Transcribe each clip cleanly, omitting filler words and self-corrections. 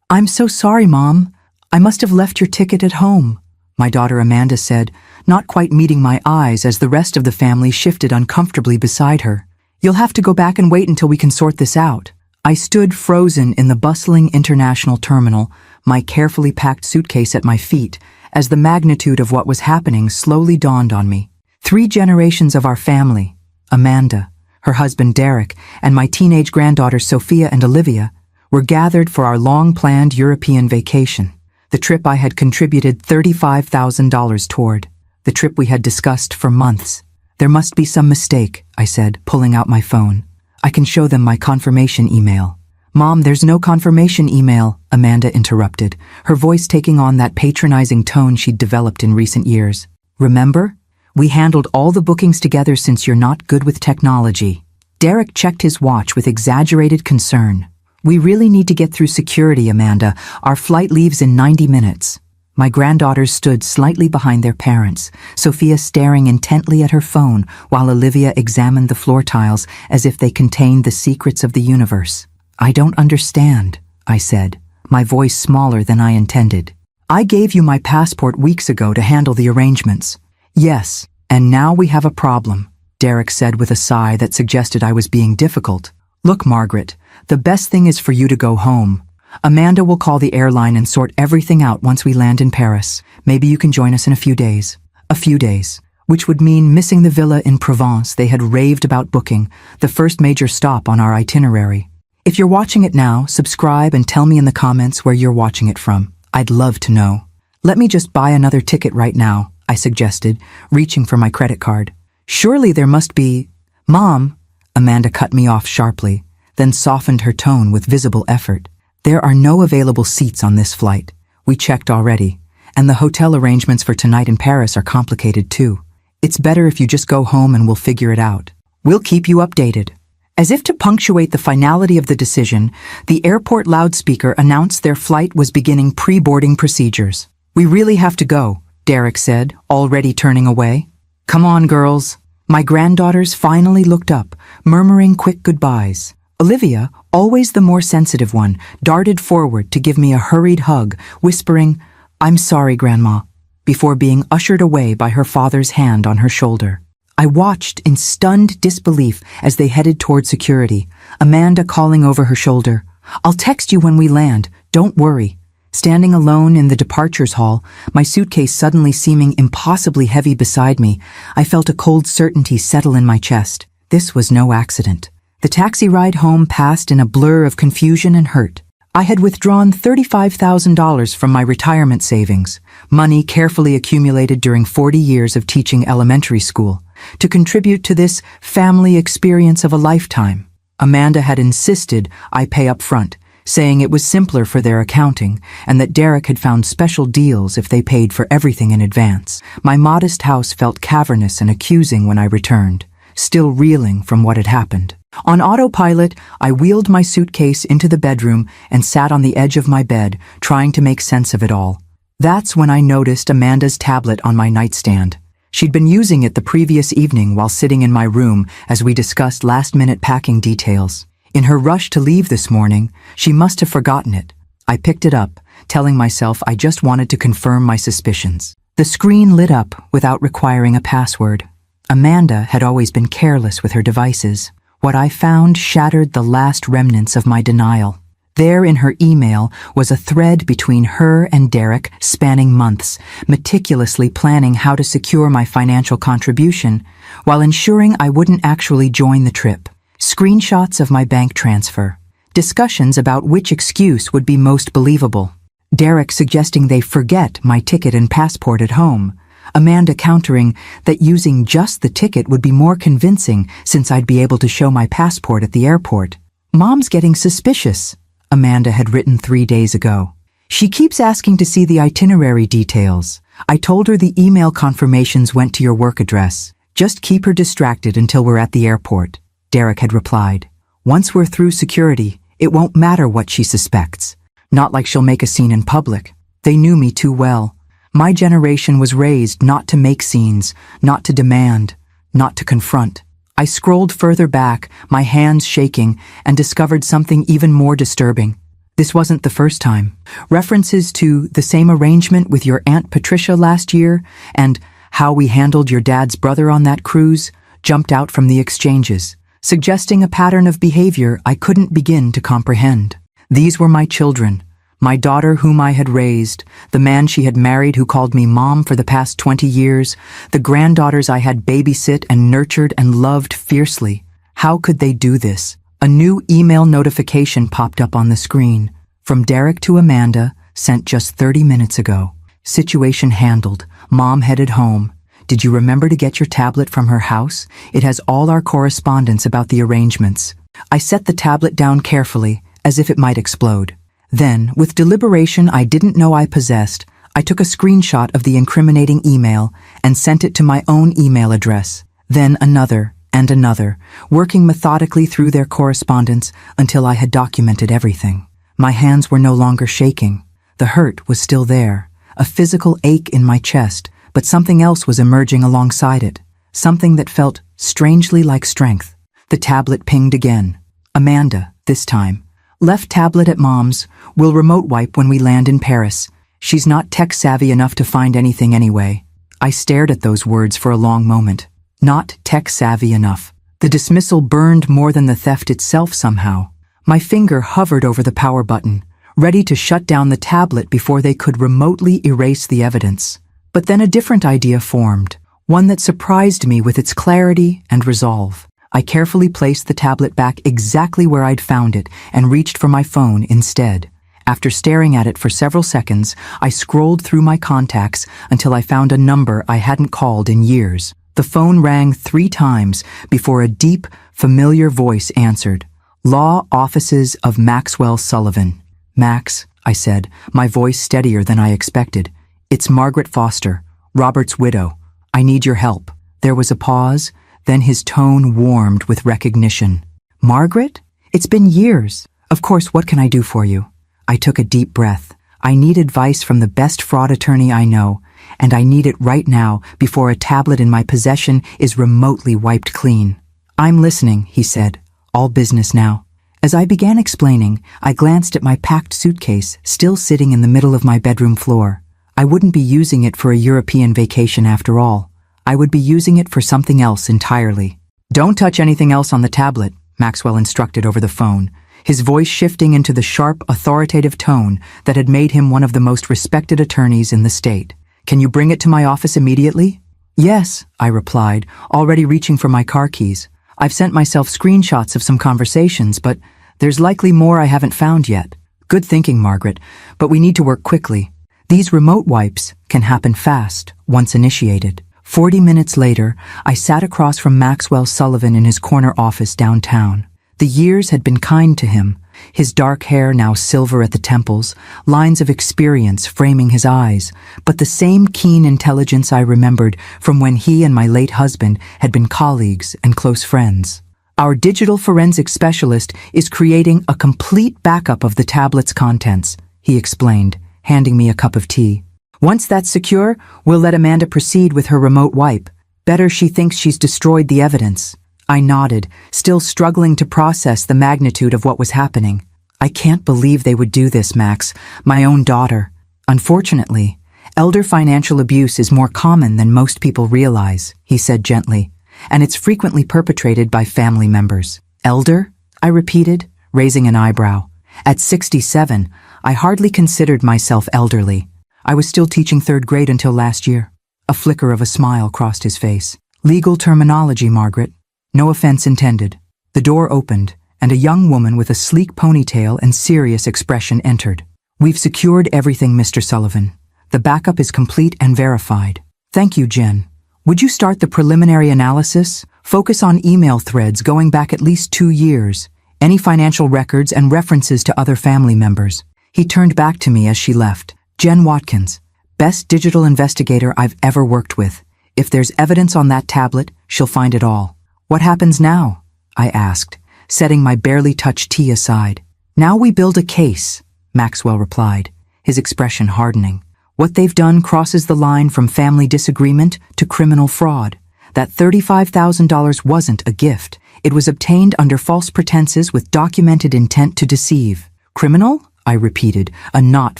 "I'm so sorry, Mom. I must have left your ticket at home," my daughter Amanda said, not quite meeting my eyes as the rest of the family shifted uncomfortably beside her. "You'll have to go back and wait until we can sort this out." I stood frozen in the bustling international terminal, my carefully packed suitcase at my feet, as the magnitude of what was happening slowly dawned on me. 3 generations of our family, Amanda, her husband Derek, and my teenage granddaughters Sophia and Olivia, were gathered for our long-planned European vacation. The trip I had contributed $35,000 toward. The trip we had discussed for months. "There must be some mistake," I said, pulling out my phone. "I can show them my confirmation email." "Mom, there's no confirmation email," Amanda interrupted, her voice taking on that patronizing tone she'd developed in recent years. "Remember? We handled all the bookings together since you're not good with technology." Derek checked his watch with exaggerated concern. "We really need to get through security, Amanda. Our flight leaves in 90 minutes. My granddaughters stood slightly behind their parents, Sophia staring intently at her phone while Olivia examined the floor tiles as if they contained the secrets of the universe. "I don't understand," I said, my voice smaller than I intended. "I gave you my passport weeks ago to handle the arrangements." "Yes, and now we have a problem," Derek said with a sigh that suggested I was being difficult. "Look, Margaret, the best thing is for you to go home. Amanda will call the airline and sort everything out once we land in Paris. Maybe you can join us in a few days." A few days, which would mean missing the villa in Provence they had raved about booking, the first major stop on our itinerary. If you're watching it now, subscribe and tell me in the comments where you're watching it from. I'd love to know. "Let me just buy another ticket right now," I suggested, reaching for my credit card. "Surely there must be—" "Mom," Amanda cut me off sharply, then softened her tone with visible effort. "There are no available seats on this flight. We checked already, and the hotel arrangements for tonight in Paris are complicated too. It's better if you just go home and we'll figure it out. We'll keep you updated." As if to punctuate the finality of the decision, the airport loudspeaker announced their flight was beginning pre-boarding procedures. "We really have to go," Derek said, already turning away. "Come on, girls." My granddaughters finally looked up, murmuring quick goodbyes. Olivia, always the more sensitive one, darted forward to give me a hurried hug, whispering, "I'm sorry, Grandma," before being ushered away by her father's hand on her shoulder. I watched in stunned disbelief as they headed toward security, Amanda calling over her shoulder, "I'll text you when we land, don't worry." Standing alone in the departures hall, my suitcase suddenly seeming impossibly heavy beside me, I felt a cold certainty settle in my chest. This was no accident. The taxi ride home passed in a blur of confusion and hurt. I had withdrawn $35,000 from my retirement savings, money carefully accumulated during 40 years of teaching elementary school, to contribute to this family experience of a lifetime. Amanda had insisted I pay up front, saying it was simpler for their accounting and that Derek had found special deals if they paid for everything in advance. My modest house felt cavernous and accusing when I returned, still reeling from what had happened. On autopilot, I wheeled my suitcase into the bedroom and sat on the edge of my bed, trying to make sense of it all. That's when I noticed Amanda's tablet on my nightstand. She'd been using it the previous evening while sitting in my room as we discussed last-minute packing details. In her rush to leave this morning, she must have forgotten it. I picked it up, telling myself I just wanted to confirm my suspicions. The screen lit up without requiring a password. Amanda had always been careless with her devices. What I found shattered the last remnants of my denial. There in her email was a thread between her and Derek spanning months, meticulously planning how to secure my financial contribution, while ensuring I wouldn't actually join the trip. Screenshots of my bank transfer. Discussions about which excuse would be most believable. Derek suggesting they forget my ticket and passport at home. Amanda countering that using just the ticket would be more convincing since I'd be able to show my passport at the airport. "Mom's getting suspicious," Amanda had written 3 days ago. "She keeps asking to see the itinerary details. I told her the email confirmations went to your work address. Just keep her distracted until we're at the airport," Derek had replied. "Once we're through security, it won't matter what she suspects. Not like she'll make a scene in public. They knew me too well. My generation was raised not to make scenes, not to demand, not to confront." I scrolled further back, my hands shaking, and discovered something even more disturbing. This wasn't the first time. References to the same arrangement with your Aunt Patricia last year and how we handled your dad's brother on that cruise jumped out from the exchanges, suggesting a pattern of behavior I couldn't begin to comprehend. These were my children, my daughter whom I had raised, the man she had married who called me mom for the past 20 years, the granddaughters I had babysit and nurtured and loved fiercely. How could they do this? A new email notification popped up on the screen. From Derek to Amanda, sent just 30 minutes ago. Situation handled. Mom headed home. Did you remember to get your tablet from her house? It has all our correspondence about the arrangements. I set the tablet down carefully, as if it might explode. Then, with deliberation I didn't know I possessed, I took a screenshot of the incriminating email and sent it to my own email address. Then another and another, working methodically through their correspondence until I had documented everything. My hands were no longer shaking. The hurt was still there, a physical ache in my chest, but something else was emerging alongside it, something that felt strangely like strength. The tablet pinged again. Amanda, this time. Left tablet at Mom's. Will remote wipe when we land in Paris. She's not tech-savvy enough to find anything anyway. I stared at those words for a long moment. Not tech-savvy enough. The dismissal burned more than the theft itself somehow. My finger hovered over the power button, ready to shut down the tablet before they could remotely erase the evidence. But then a different idea formed, one that surprised me with its clarity and resolve. I carefully placed the tablet back exactly where I'd found it and reached for my phone instead. After staring at it for several seconds, I scrolled through my contacts until I found a number I hadn't called in years. The phone rang 3 times before a deep, familiar voice answered. Law Offices of Maxwell Sullivan. Max, I said, my voice steadier than I expected. It's Margaret Foster, Robert's widow. I need your help. There was a pause, then his tone warmed with recognition. Margaret? It's been years. Of course, what can I do for you? I took a deep breath. I need advice from the best fraud attorney I know, and I need it right now before a tablet in my possession is remotely wiped clean. I'm listening, he said. All business now. As I began explaining, I glanced at my packed suitcase, still sitting in the middle of my bedroom floor. I wouldn't be using it for a European vacation after all. I would be using it for something else entirely. Don't touch anything else on the tablet, Maxwell instructed over the phone, his voice shifting into the sharp, authoritative tone that had made him one of the most respected attorneys in the state. Can you bring it to my office immediately? Yes, I replied, already reaching for my car keys. I've sent myself screenshots of some conversations, but there's likely more I haven't found yet. Good thinking, Margaret, but we need to work quickly. These remote wipes can happen fast, once initiated. 40 minutes later, I sat across from Maxwell Sullivan in his corner office downtown. The years had been kind to him, his dark hair now silver at the temples, lines of experience framing his eyes, but the same keen intelligence I remembered from when he and my late husband had been colleagues and close friends. Our digital forensic specialist is creating a complete backup of the tablet's contents, he explained, handing me a cup of tea. Once that's secure, we'll let Amanda proceed with her remote wipe. Better she thinks she's destroyed the evidence. I nodded, still struggling to process the magnitude of what was happening. I can't believe they would do this, Max, my own daughter. Unfortunately, elder financial abuse is more common than most people realize, he said gently, and it's frequently perpetrated by family members. Elder? I repeated, raising an eyebrow. At 67, I hardly considered myself elderly. I was still teaching 3rd grade until last year. A flicker of a smile crossed his face. Legal terminology, Margaret. No offense intended. The door opened, and a young woman with a sleek ponytail and serious expression entered. We've secured everything, Mr. Sullivan. The backup is complete and verified. Thank you, Jen. Would you start the preliminary analysis? Focus on email threads going back at least 2 years, any financial records and references to other family members. He turned back to me as she left. Jen Watkins, best digital investigator I've ever worked with. If there's evidence on that tablet, she'll find it all. What happens now? I asked, setting my barely touched tea aside. Now we build a case, Maxwell replied, his expression hardening. What they've done crosses the line from family disagreement to criminal fraud. That $35,000 wasn't a gift. It was obtained under false pretenses with documented intent to deceive. Criminal? I repeated, a knot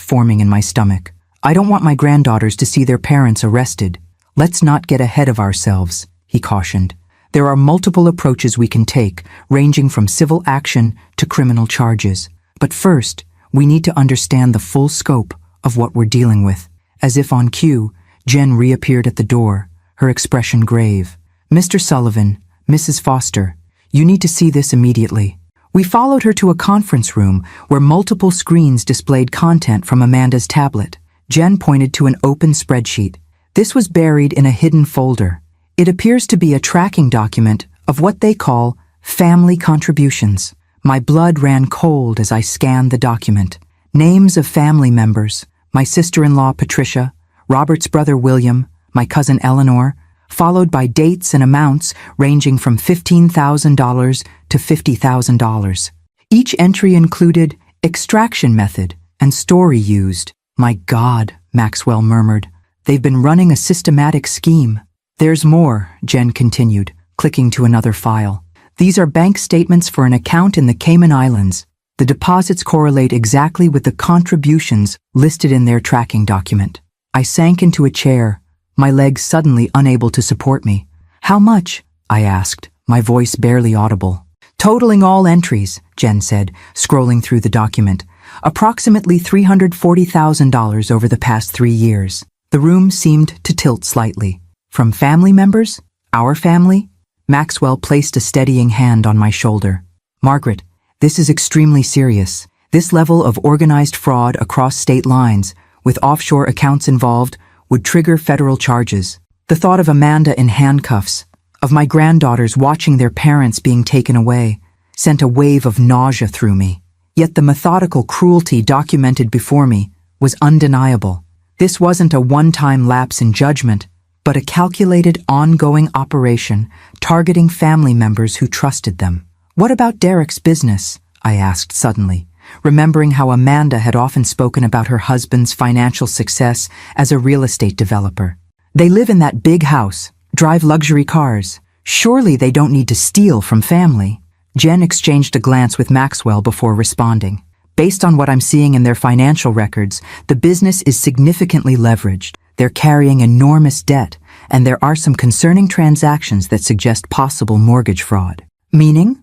forming in my stomach. I don't want my granddaughters to see their parents arrested. Let's not get ahead of ourselves, he cautioned. There are multiple approaches we can take, ranging from civil action to criminal charges. But first, we need to understand the full scope of what we're dealing with. As if on cue, Jen reappeared at the door, her expression grave. Mr. Sullivan, Mrs. Foster, you need to see this immediately. We followed her to a conference room where multiple screens displayed content from Amanda's tablet. Jen pointed to an open spreadsheet. This was buried in a hidden folder. It appears to be a tracking document of what they call family contributions. My blood ran cold as I scanned the document. Names of family members: my sister-in-law Patricia, Robert's brother William, my cousin Eleanor, followed by dates and amounts ranging from $15,000 to $50,000. Each entry included extraction method and story used. My God, Maxwell murmured. They've been running a systematic scheme. There's more, Jen continued, clicking to another file. These are bank statements for an account in the Cayman Islands. The deposits correlate exactly with the contributions listed in their tracking document. I sank into a chair, my legs suddenly unable to support me. How much? I asked, my voice barely audible. Totaling all entries, Jen said, scrolling through the document. Approximately $340,000 over the past 3 years. The room seemed to tilt slightly. From family members? Our family? Maxwell placed a steadying hand on my shoulder. Margaret, this is extremely serious. This level of organized fraud across state lines, with offshore accounts involved, would trigger federal charges. The thought of Amanda in handcuffs, of my granddaughters watching their parents being taken away, sent a wave of nausea through me. Yet the methodical cruelty documented before me was undeniable. This wasn't a one-time lapse in judgment, but a calculated, ongoing operation targeting family members who trusted them. What about Derek's business? I asked suddenly, remembering how Amanda had often spoken about her husband's financial success as a real estate developer. They live in that big house, drive luxury cars. Surely they don't need to steal from family. Jen exchanged a glance with Maxwell before responding. Based on what I'm seeing in their financial records, the business is significantly leveraged. They're carrying enormous debt, and there are some concerning transactions that suggest possible mortgage fraud. Meaning,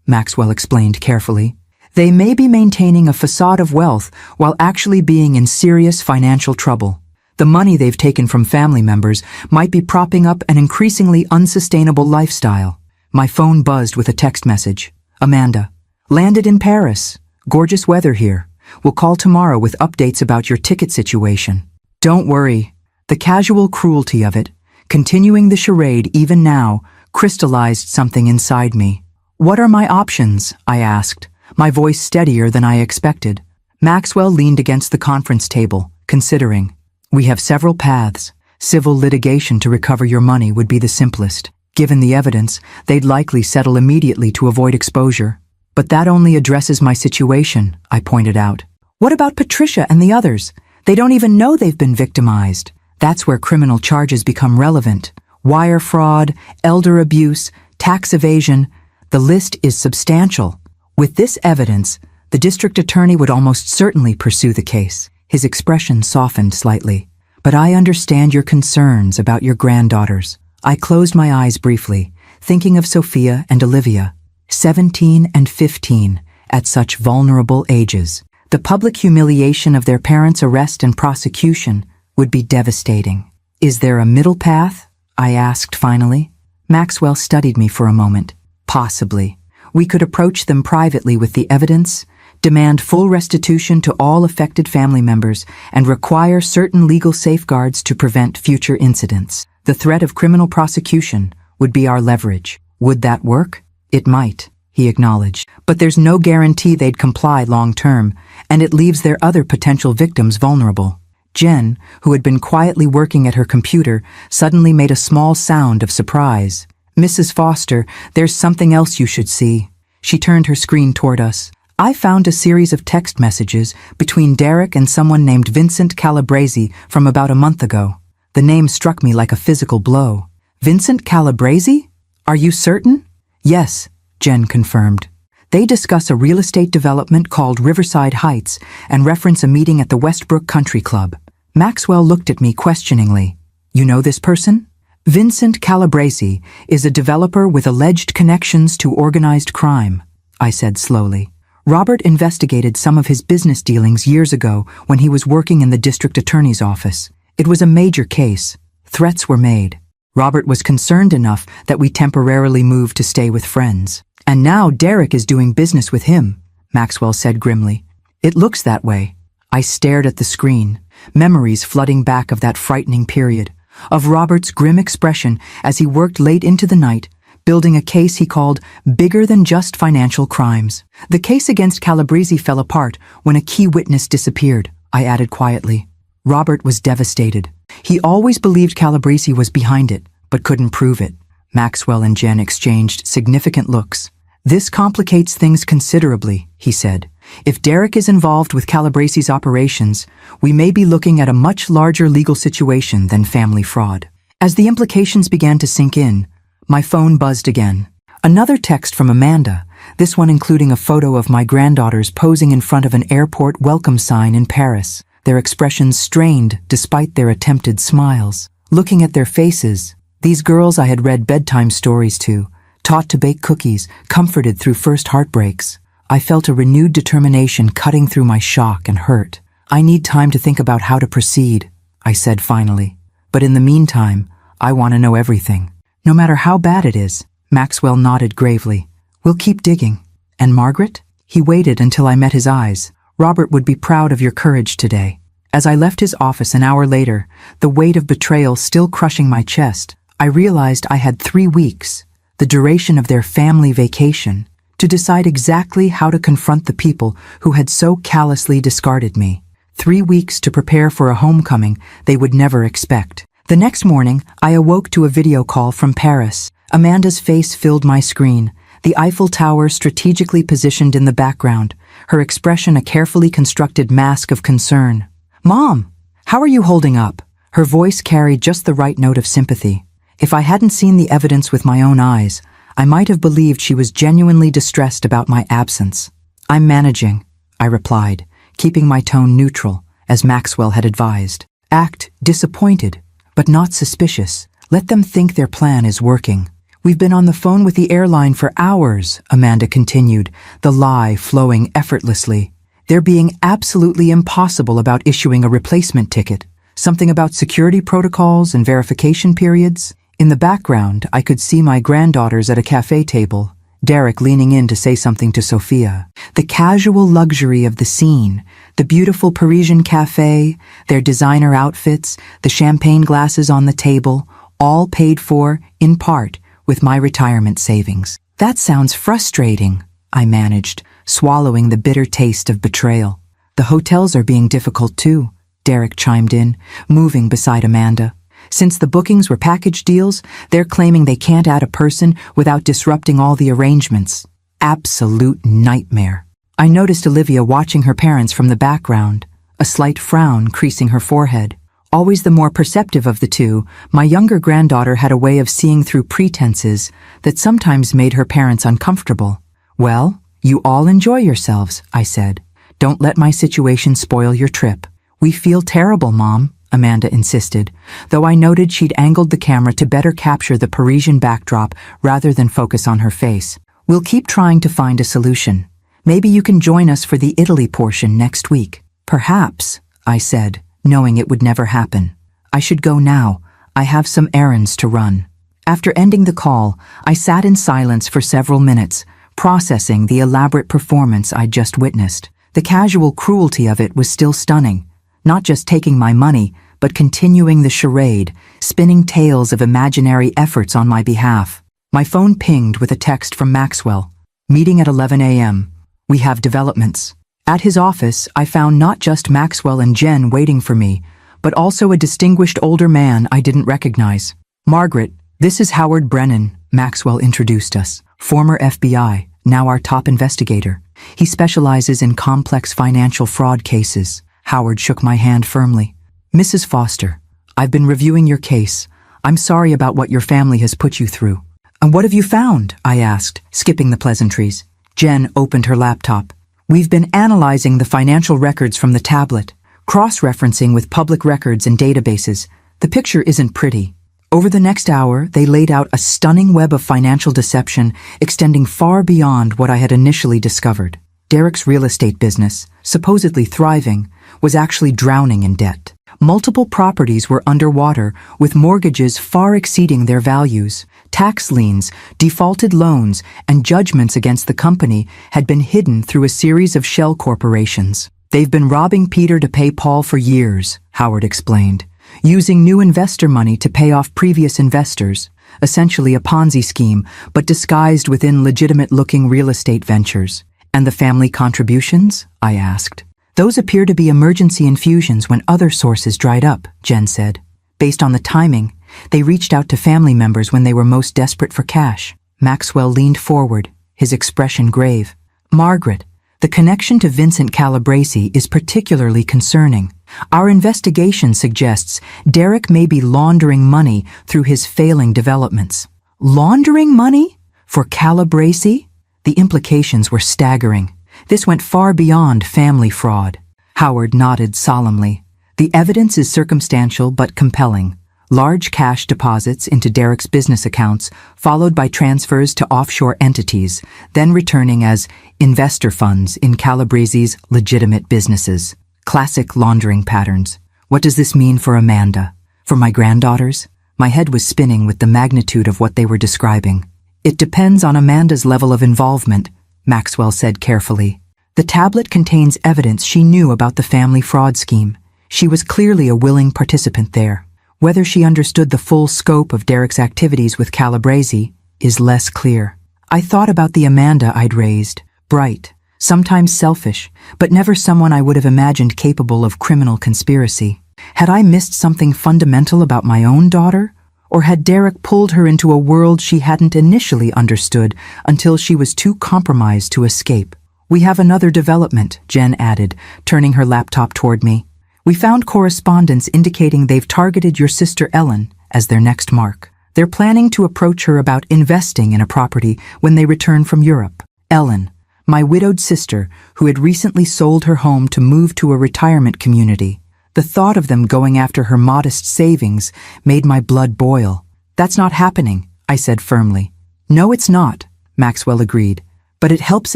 Maxwell explained carefully. They may be maintaining a facade of wealth while actually being in serious financial trouble. The money they've taken from family members might be propping up an increasingly unsustainable lifestyle. My phone buzzed with a text message. Amanda, landed in Paris. Gorgeous weather here. We'll call tomorrow with updates about your ticket situation. Don't worry. The casual cruelty of it, continuing the charade even now, crystallized something inside me. What are my options? I asked, my voice steadier than I expected. Maxwell leaned against the conference table, considering. We have several paths. Civil litigation to recover your money would be the simplest. Given the evidence, they'd likely settle immediately to avoid exposure. But that only addresses my situation, I pointed out. What about Patricia and the others? They don't even know they've been victimized. That's where criminal charges become relevant. Wire fraud, elder abuse, tax evasion. The list is substantial. With this evidence, the district attorney would almost certainly pursue the case. His expression softened slightly. But I understand your concerns about your granddaughters. I closed my eyes briefly, thinking of Sophia and Olivia, 17 and 15, at such vulnerable ages. The public humiliation of their parents' arrest and prosecution would be devastating. Is there a middle path? I asked finally. Maxwell studied me for a moment. Possibly. We could approach them privately with the evidence, demand full restitution to all affected family members, and require certain legal safeguards to prevent future incidents. The threat of criminal prosecution would be our leverage. Would that work? It might, he acknowledged. But there's no guarantee they'd comply long-term, and it leaves their other potential victims vulnerable. Jen, who had been quietly working at her computer, suddenly made a small sound of surprise. Mrs. Foster, there's something else you should see. She turned her screen toward us. I found a series of text messages between Derek and someone named Vincent Calabresi from about a month ago. The name struck me like a physical blow. Vincent Calabresi? Are you certain? Yes, Jen confirmed. They discuss a real estate development called Riverside Heights and reference a meeting at the Westbrook Country Club. Maxwell looked at me questioningly. You know this person? Vincent Calabresi is a developer with alleged connections to organized crime, I said slowly. Robert investigated some of his business dealings years ago when he was working in the district attorney's office. It was a major case. Threats were made. Robert was concerned enough that we temporarily moved to stay with friends. And now Derek is doing business with him, Maxwell said grimly. It looks that way. I stared at the screen, memories flooding back of that frightening period, of Robert's grim expression as he worked late into the night, building a case he called bigger than just financial crimes. The case against Calabresi fell apart when a key witness disappeared, I added quietly. Robert was devastated. He always believed Calabresi was behind it, but couldn't prove it. Maxwell and Jen exchanged significant looks. This complicates things considerably, he said. If Derek is involved with Calabresi's operations, we may be looking at a much larger legal situation than family fraud. As the implications began to sink in, my phone buzzed again. Another text from Amanda, this one including a photo of my granddaughters posing in front of an airport welcome sign in Paris, their expressions strained despite their attempted smiles. Looking at their faces, these girls I had read bedtime stories to, taught to bake cookies, comforted through first heartbreaks. I felt a renewed determination cutting through my shock and hurt. I need time to think about how to proceed, I said finally. But in the meantime, I want to know everything. No matter how bad it is. Maxwell nodded gravely. We'll keep digging. And Margaret? He waited until I met his eyes. Robert would be proud of your courage today. As I left his office an hour later, the weight of betrayal still crushing my chest, I realized I had 3 weeks, the duration of their family vacation, to decide exactly how to confront the people who had so callously discarded me. 3 weeks to prepare for a homecoming they would never expect. The next morning, I awoke to a video call from Paris. Amanda's face filled my screen, the Eiffel Tower strategically positioned in the background, her expression a carefully constructed mask of concern. Mom, how are you holding up? Her voice carried just the right note of sympathy. If I hadn't seen the evidence with my own eyes, I might have believed she was genuinely distressed about my absence. I'm managing, I replied, keeping my tone neutral, as Maxwell had advised. Act disappointed, but not suspicious. Let them think their plan is working. We've been on the phone with the airline for hours, Amanda continued, the lie flowing effortlessly. They're being absolutely impossible about issuing a replacement ticket. Something about security protocols and verification periods. In the background, I could see my granddaughters at a cafe table, Derek leaning in to say something to Sophia. The casual luxury of the scene, the beautiful Parisian cafe, their designer outfits, the champagne glasses on the table, all paid for, in part, with my retirement savings. That sounds frustrating, I managed, swallowing the bitter taste of betrayal. The hotels are being difficult too, Derek chimed in, moving beside Amanda. Since the bookings were package deals, they're claiming they can't add a person without disrupting all the arrangements. Absolute nightmare. I noticed Olivia watching her parents from the background, a slight frown creasing her forehead. Always the more perceptive of the two, my younger granddaughter had a way of seeing through pretenses that sometimes made her parents uncomfortable. Well, you all enjoy yourselves, I said. Don't let my situation spoil your trip. We feel terrible, Mom, Amanda insisted, though I noted she'd angled the camera to better capture the Parisian backdrop rather than focus on her face. We'll keep trying to find a solution. Maybe you can join us for the Italy portion next week. Perhaps, I said, knowing it would never happen. I should go now. I have some errands to run. After ending the call, I sat in silence for several minutes, processing the elaborate performance I'd just witnessed. The casual cruelty of it was still stunning. Not just taking my money, but continuing the charade, spinning tales of imaginary efforts on my behalf. My phone pinged with a text from Maxwell. Meeting at 11 a.m. We have developments. At his office, I found not just Maxwell and Jen waiting for me, but also a distinguished older man I didn't recognize. Margaret, this is Howard Brennan, Maxwell introduced us. Former FBI, now our top investigator. He specializes in complex financial fraud cases. Howard shook my hand firmly. Mrs. Foster, I've been reviewing your case. I'm sorry about what your family has put you through. And what have you found? I asked, skipping the pleasantries. Jen opened her laptop. We've been analyzing the financial records from the tablet, cross-referencing with public records and databases. The picture isn't pretty. Over the next hour, they laid out a stunning web of financial deception extending far beyond what I had initially discovered. Derek's real estate business, supposedly thriving, was actually drowning in debt. Multiple properties were underwater, with mortgages far exceeding their values. Tax liens, defaulted loans, and judgments against the company had been hidden through a series of shell corporations. They've been robbing Peter to pay Paul for years, Howard explained, using new investor money to pay off previous investors, essentially a Ponzi scheme, but disguised within legitimate-looking real estate ventures. And the family contributions? I asked. Those appear to be emergency infusions when other sources dried up, Jen said. Based on the timing, they reached out to family members when they were most desperate for cash. Maxwell leaned forward, his expression grave. Margaret, the connection to Vincent Calabresi is particularly concerning. Our investigation suggests Derek may be laundering money through his failing developments. Laundering money? For Calabresi? The implications were staggering. This went far beyond family fraud. Howard nodded solemnly. The evidence is circumstantial but compelling. Large cash deposits into Derek's business accounts, followed by transfers to offshore entities, then returning as investor funds in Calabresi's legitimate businesses. Classic laundering patterns. What does this mean for Amanda? For my granddaughters? My head was spinning with the magnitude of what they were describing. It depends on Amanda's level of involvement, Maxwell said carefully. The tablet contains evidence she knew about the family fraud scheme. She was clearly a willing participant there. Whether she understood the full scope of Derek's activities with Calabresi is less clear. I thought about the Amanda I'd raised, bright, sometimes selfish, but never someone I would have imagined capable of criminal conspiracy. Had I missed something fundamental about my own daughter? Or had Derek pulled her into a world she hadn't initially understood until she was too compromised to escape? We have another development, Jen added, turning her laptop toward me. We found correspondence indicating they've targeted your sister Ellen as their next mark. They're planning to approach her about investing in a property when they return from Europe. Ellen, my widowed sister, who had recently sold her home to move to a retirement community. The thought of them going after her modest savings made my blood boil. That's not happening, I said firmly. No, it's not, Maxwell agreed, but it helps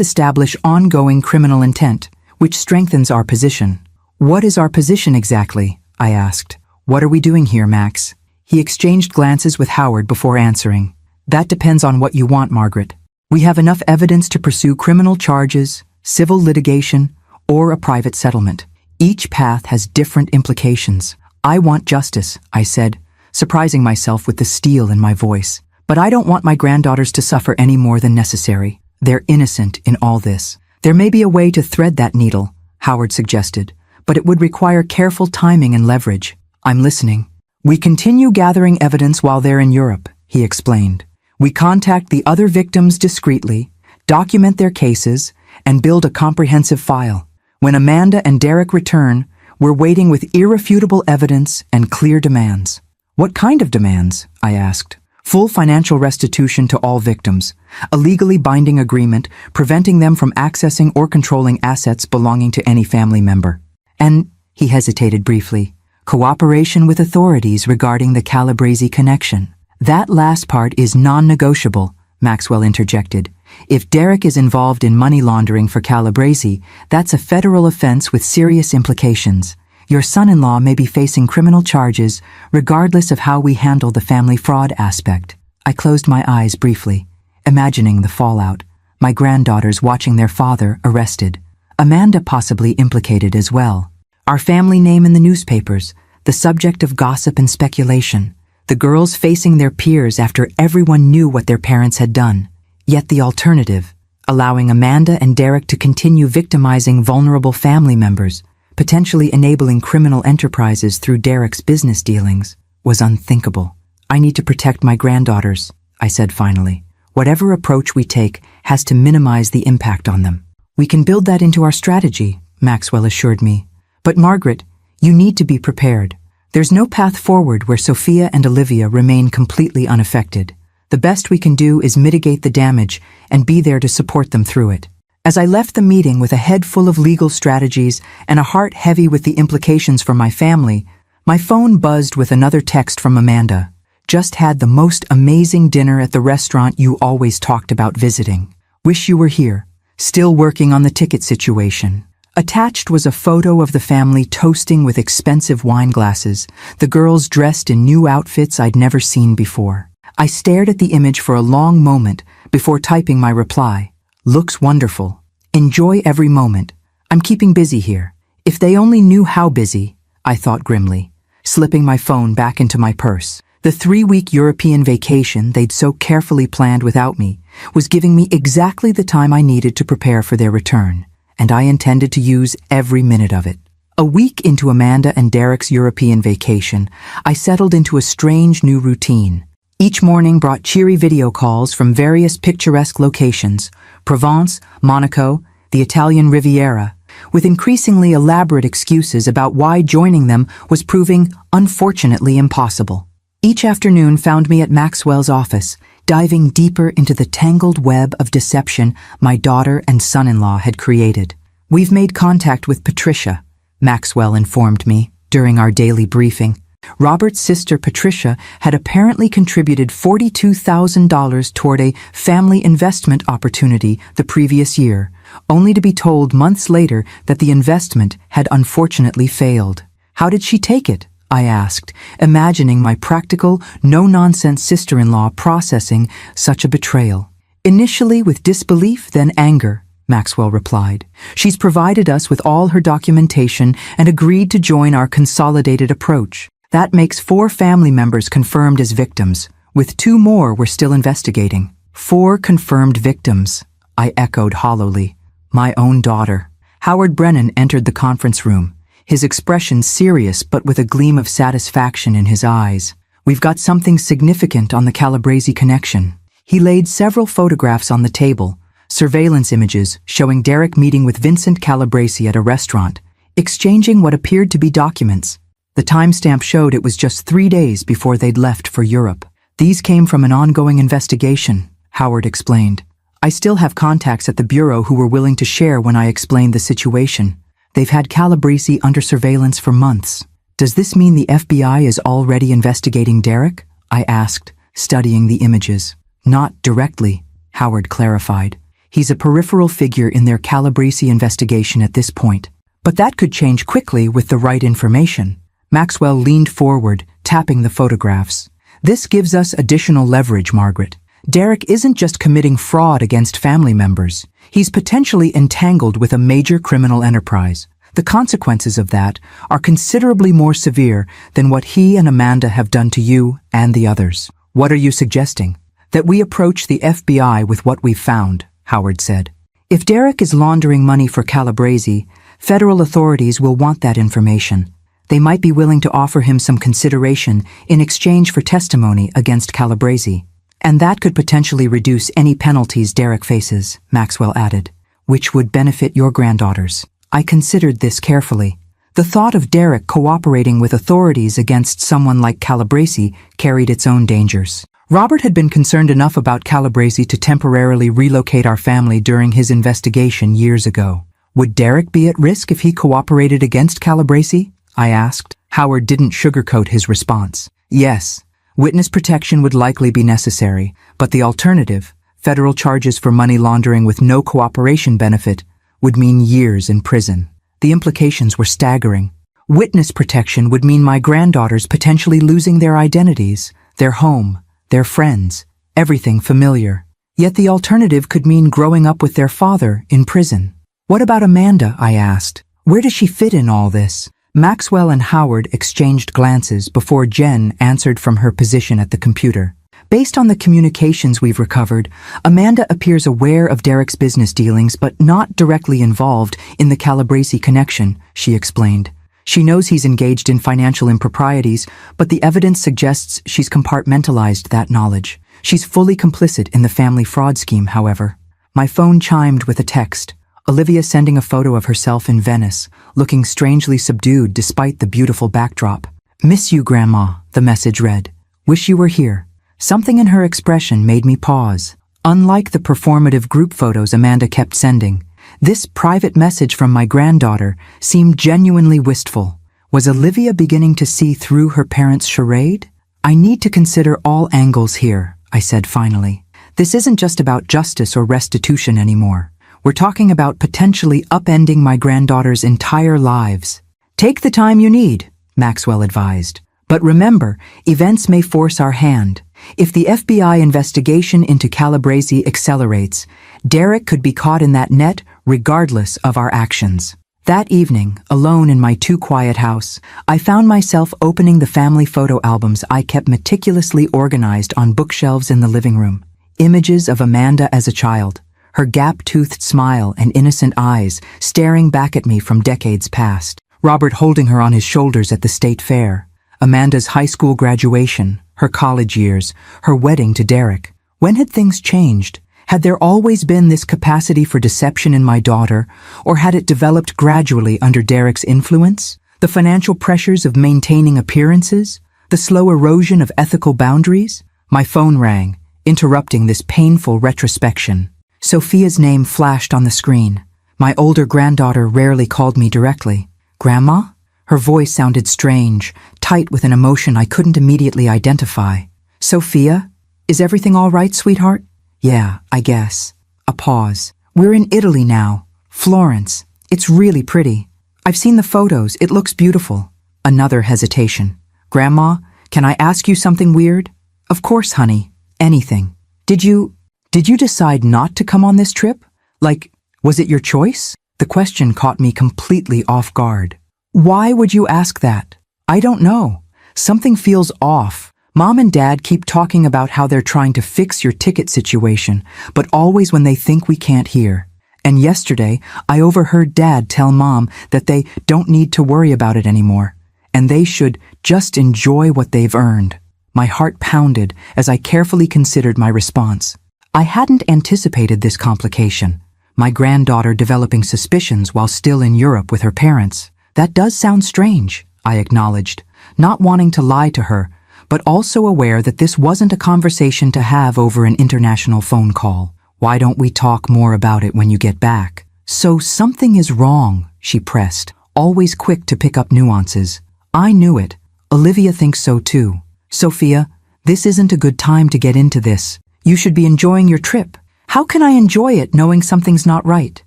establish ongoing criminal intent, which strengthens our position. What is our position exactly? I asked. What are we doing here, Max? He exchanged glances with Howard before answering. That depends on what you want, Margaret. We have enough evidence to pursue criminal charges, civil litigation, or a private settlement. Each path has different implications. I want justice, I said, surprising myself with the steel in my voice. But I don't want my granddaughters to suffer any more than necessary. They're innocent in all this. There may be a way to thread that needle, Howard suggested, but it would require careful timing and leverage. I'm listening. We continue gathering evidence while they're in Europe, he explained. We contact the other victims discreetly, document their cases, and build a comprehensive file. When Amanda and Derek return, we're waiting with irrefutable evidence and clear demands. What kind of demands? I asked. Full financial restitution to all victims, a legally binding agreement preventing them from accessing or controlling assets belonging to any family member. And, he hesitated briefly, cooperation with authorities regarding the Calabresi connection. That last part is non-negotiable, Maxwell interjected. If Derek is involved in money laundering for Calabresi, that's a federal offense with serious implications. Your son-in-law may be facing criminal charges, regardless of how we handle the family fraud aspect. I closed my eyes briefly, imagining the fallout. My granddaughters watching their father arrested. Amanda possibly implicated as well. Our family name in the newspapers, the subject of gossip and speculation. The girls facing their peers after everyone knew what their parents had done. Yet the alternative, allowing Amanda and Derek to continue victimizing vulnerable family members, potentially enabling criminal enterprises through Derek's business dealings, was unthinkable. I need to protect my granddaughters, I said finally. Whatever approach we take has to minimize the impact on them. We can build that into our strategy, Maxwell assured me. But Margaret, you need to be prepared. There's no path forward where Sophia and Olivia remain completely unaffected. The best we can do is mitigate the damage and be there to support them through it. As I left the meeting with a head full of legal strategies and a heart heavy with the implications for my family, my phone buzzed with another text from Amanda. Just had the most amazing dinner at the restaurant you always talked about visiting. Wish you were here. Still working on the ticket situation. Attached was a photo of the family toasting with expensive wine glasses, the girls dressed in new outfits I'd never seen before. I stared at the image for a long moment before typing my reply. Looks wonderful. Enjoy every moment. I'm keeping busy here. If they only knew how busy, I thought grimly, slipping my phone back into my purse. The 3-week European vacation they'd so carefully planned without me was giving me exactly the time I needed to prepare for their return, and I intended to use every minute of it. A week into Amanda and Derek's European vacation, I settled into a strange new routine. Each morning brought cheery video calls from various picturesque locations, Provence, Monaco, the Italian Riviera, with increasingly elaborate excuses about why joining them was proving unfortunately impossible. Each afternoon found me at Maxwell's office, diving deeper into the tangled web of deception my daughter and son-in-law had created. We've made contact with Patricia, Maxwell informed me during our daily briefing. Robert's sister Patricia had apparently contributed $42,000 toward a family investment opportunity the previous year, only to be told months later that the investment had unfortunately failed. How did she take it? I asked, imagining my practical, no-nonsense sister-in-law processing such a betrayal. Initially with disbelief, then anger, Maxwell replied. She's provided us with all her documentation and agreed to join our consolidated approach. That makes 4 family members confirmed as victims, with 2 more we're still investigating. 4 confirmed victims, I echoed hollowly. My own daughter. Howard Brennan entered the conference room, his expression serious but with a gleam of satisfaction in his eyes. We've got something significant on the Calabresi connection. He laid several photographs on the table, surveillance images showing Derek meeting with Vincent Calabresi at a restaurant, exchanging what appeared to be documents. The timestamp showed it was just 3 days before they'd left for Europe. These came from an ongoing investigation, Howard explained. I still have contacts at the Bureau who were willing to share when I explained the situation. They've had Calabresi under surveillance for months. Does this mean the FBI is already investigating Derek? I asked, studying the images. Not directly, Howard clarified. He's a peripheral figure in their Calabresi investigation at this point. But that could change quickly with the right information. Maxwell leaned forward, tapping the photographs. This gives us additional leverage, Margaret. Derek isn't just committing fraud against family members. He's potentially entangled with a major criminal enterprise. The consequences of that are considerably more severe than what he and Amanda have done to you and the others. What are you suggesting? That we approach the FBI with what we've found, Howard said. If Derek is laundering money for Calabresi, federal authorities will want that information. They might be willing to offer him some consideration in exchange for testimony against Calabresi. And that could potentially reduce any penalties Derek faces, Maxwell added, which would benefit your granddaughters. I considered this carefully. The thought of Derek cooperating with authorities against someone like Calabresi carried its own dangers. Robert had been concerned enough about Calabresi to temporarily relocate our family during his investigation years ago. Would Derek be at risk if he cooperated against Calabresi? I asked. Howard didn't sugarcoat his response. Yes, witness protection would likely be necessary, but the alternative, federal charges for money laundering with no cooperation benefit, would mean years in prison. The implications were staggering. Witness protection would mean my granddaughters potentially losing their identities, their home, their friends, everything familiar. Yet the alternative could mean growing up with their father in prison. What about Amanda? I asked. Where does she fit in all this? Maxwell and Howard exchanged glances before Jen answered from her position at the computer. Based on the communications we've recovered, Amanda appears aware of Derek's business dealings but not directly involved in the Calabresi connection, she explained. She knows he's engaged in financial improprieties, but the evidence suggests she's compartmentalized that knowledge. She's fully complicit in the family fraud scheme, however. My phone chimed with a text. Olivia sending a photo of herself in Venice, looking strangely subdued despite the beautiful backdrop. Miss you, Grandma, the message read. Wish you were here. Something in her expression made me pause. Unlike the performative group photos Amanda kept sending, This private message from my granddaughter seemed genuinely wistful. Was Olivia beginning to see through her parents' charade? I need to consider all angles here, I said finally. This isn't just about justice or restitution anymore. We're talking about potentially upending my granddaughter's entire lives. Take the time you need, Maxwell advised. But remember, events may force our hand. If the FBI investigation into Calabrese accelerates, Derek could be caught in that net regardless of our actions. That evening, alone in my too-quiet house, I found myself opening the family photo albums I kept meticulously organized on bookshelves in the living room. Images of Amanda as a child, her gap-toothed smile and innocent eyes staring back at me from decades past. Robert holding her on his shoulders at the state fair. Amanda's high school graduation, her college years, her wedding to Derek. When had things changed? Had there always been this capacity for deception in my daughter, or had it developed gradually under Derek's influence? The financial pressures of maintaining appearances? The slow erosion of ethical boundaries? My phone rang, interrupting this painful retrospection. Sophia's name flashed on the screen. My older granddaughter rarely called me directly. Grandma? Her voice sounded strange, tight with an emotion I couldn't immediately identify. Sophia? Is everything all right, sweetheart? Yeah, I guess. A pause. We're in Italy now. Florence. It's really pretty. I've seen the photos. It looks beautiful. Another hesitation. Grandma, can I ask you something weird? Of course, honey. Anything. Did you decide not to come on this trip? Like, was it your choice? The question caught me completely off guard. Why would you ask that? I don't know. Something feels off. Mom and Dad keep talking about how they're trying to fix your ticket situation, but always when they think we can't hear. And yesterday, I overheard Dad tell Mom that they don't need to worry about it anymore, and they should just enjoy what they've earned. My heart pounded as I carefully considered my response. I hadn't anticipated this complication. My granddaughter developing suspicions while still in Europe with her parents. That does sound strange, I acknowledged, not wanting to lie to her, but also aware that this wasn't a conversation to have over an international phone call. Why don't we talk more about it when you get back? So something is wrong, she pressed, always quick to pick up nuances. I knew it. Olivia thinks so too. Sophia, this isn't a good time to get into this. You should be enjoying your trip. How can I enjoy it knowing something's not right?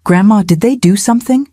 Grandma, did they do something?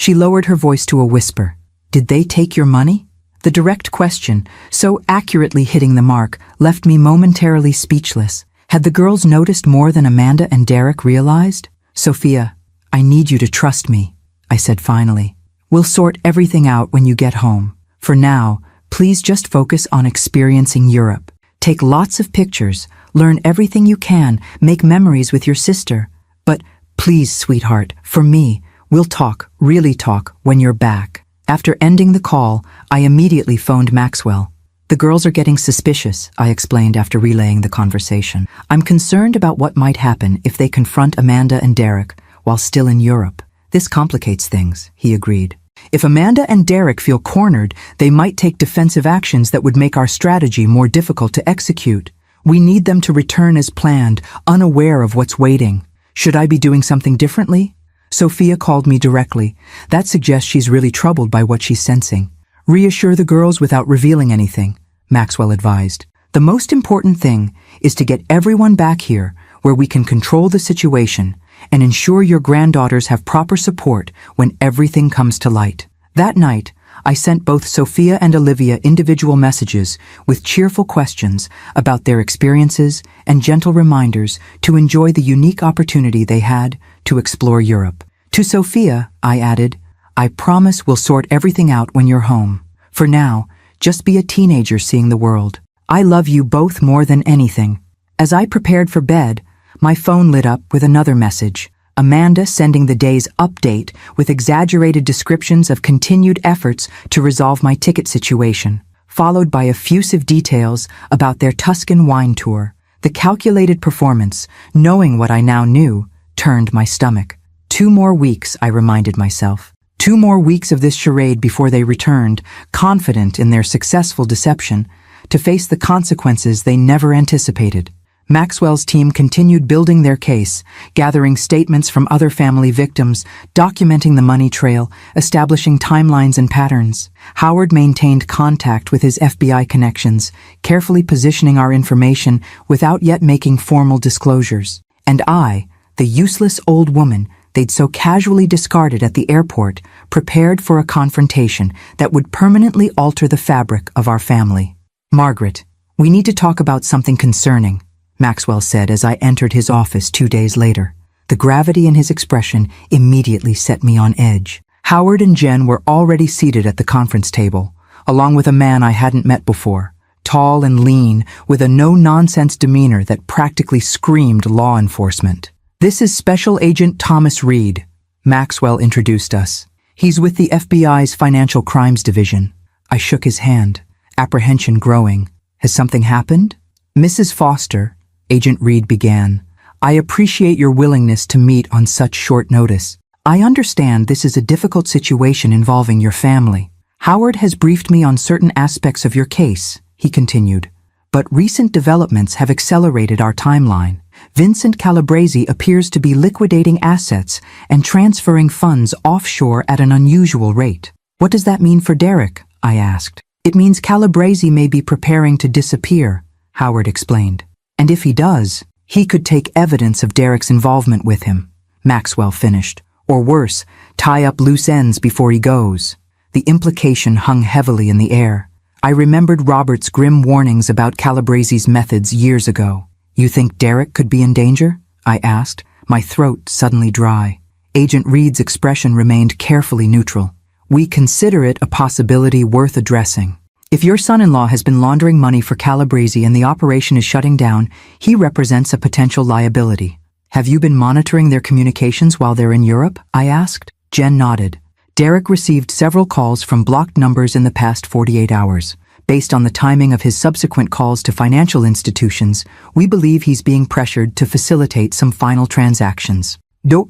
She lowered her voice to a whisper. Did they take your money? The direct question, so accurately hitting the mark, left me momentarily speechless. Had the girls noticed more than Amanda and Derek realized? Sophia, I need you to trust me, I said finally. We'll sort everything out when you get home. For now, please just focus on experiencing Europe. Take lots of pictures, learn everything you can, make memories with your sister. But please, sweetheart, for me, we'll talk, really talk, when you're back. After ending the call, I immediately phoned Maxwell. The girls are getting suspicious, I explained after relaying the conversation. I'm concerned about what might happen if they confront Amanda and Derek while still in Europe. This complicates things, he agreed. If Amanda and Derek feel cornered, they might take defensive actions that would make our strategy more difficult to execute. We need them to return as planned, unaware of what's waiting. Should I be doing something differently? Sophia called me directly. That suggests she's really troubled by what she's sensing. Reassure the girls without revealing anything, Maxwell advised. The most important thing is to get everyone back here where we can control the situation and ensure your granddaughters have proper support when everything comes to light. That night, I sent both Sophia and Olivia individual messages with cheerful questions about their experiences and gentle reminders to enjoy the unique opportunity they had to explore Europe. To Sophia, I added, I promise we'll sort everything out when you're home. For now, just be a teenager seeing the world. I love you both more than anything. As I prepared for bed, my phone lit up with another message. Amanda sending the day's update with exaggerated descriptions of continued efforts to resolve my ticket situation, followed by effusive details about their Tuscan wine tour. The calculated performance, knowing what I now knew, turned my stomach. 2 more weeks, I reminded myself. 2 more weeks of this charade before they returned, confident in their successful deception, to face the consequences they never anticipated. Maxwell's team continued building their case, gathering statements from other family victims, documenting the money trail, establishing timelines and patterns. Howard maintained contact with his FBI connections, carefully positioning our information without yet making formal disclosures. And I, the useless old woman they'd so casually discarded at the airport, prepared for a confrontation that would permanently alter the fabric of our family. "Margaret, we need to talk about something concerning," Maxwell said as I entered his office 2 days later. The gravity in his expression immediately set me on edge. Howard and Jen were already seated at the conference table, along with a man I hadn't met before, tall and lean, with a no-nonsense demeanor that practically screamed law enforcement. "This is Special Agent Thomas Reed," Maxwell introduced us. "He's with the FBI's Financial Crimes Division." I shook his hand, apprehension growing. "Has something happened?" "Mrs. Foster," Agent Reed began, "I appreciate your willingness to meet on such short notice. I understand this is a difficult situation involving your family. Howard has briefed me on certain aspects of your case," he continued, "but recent developments have accelerated our timeline. Vincent Calabrese appears to be liquidating assets and transferring funds offshore at an unusual rate." "What does that mean for Derek?" I asked. "It means Calabrese may be preparing to disappear," Howard explained. "And if he does, he could take evidence of Derek's involvement with him," Maxwell finished. "Or worse, tie up loose ends before he goes." The implication hung heavily in the air. I remembered Robert's grim warnings about Calabrese's methods years ago. "You think Derek could be in danger?" I asked, my throat suddenly dry. Agent Reed's expression remained carefully neutral. "We consider it a possibility worth addressing. If your son-in-law has been laundering money for Calabrese and the operation is shutting down, he represents a potential liability." "Have you been monitoring their communications while they're in Europe?" I asked. Jen nodded. "Derek received several calls from blocked numbers in the past 48 hours. Based on the timing of his subsequent calls to financial institutions, we believe he's being pressured to facilitate some final transactions."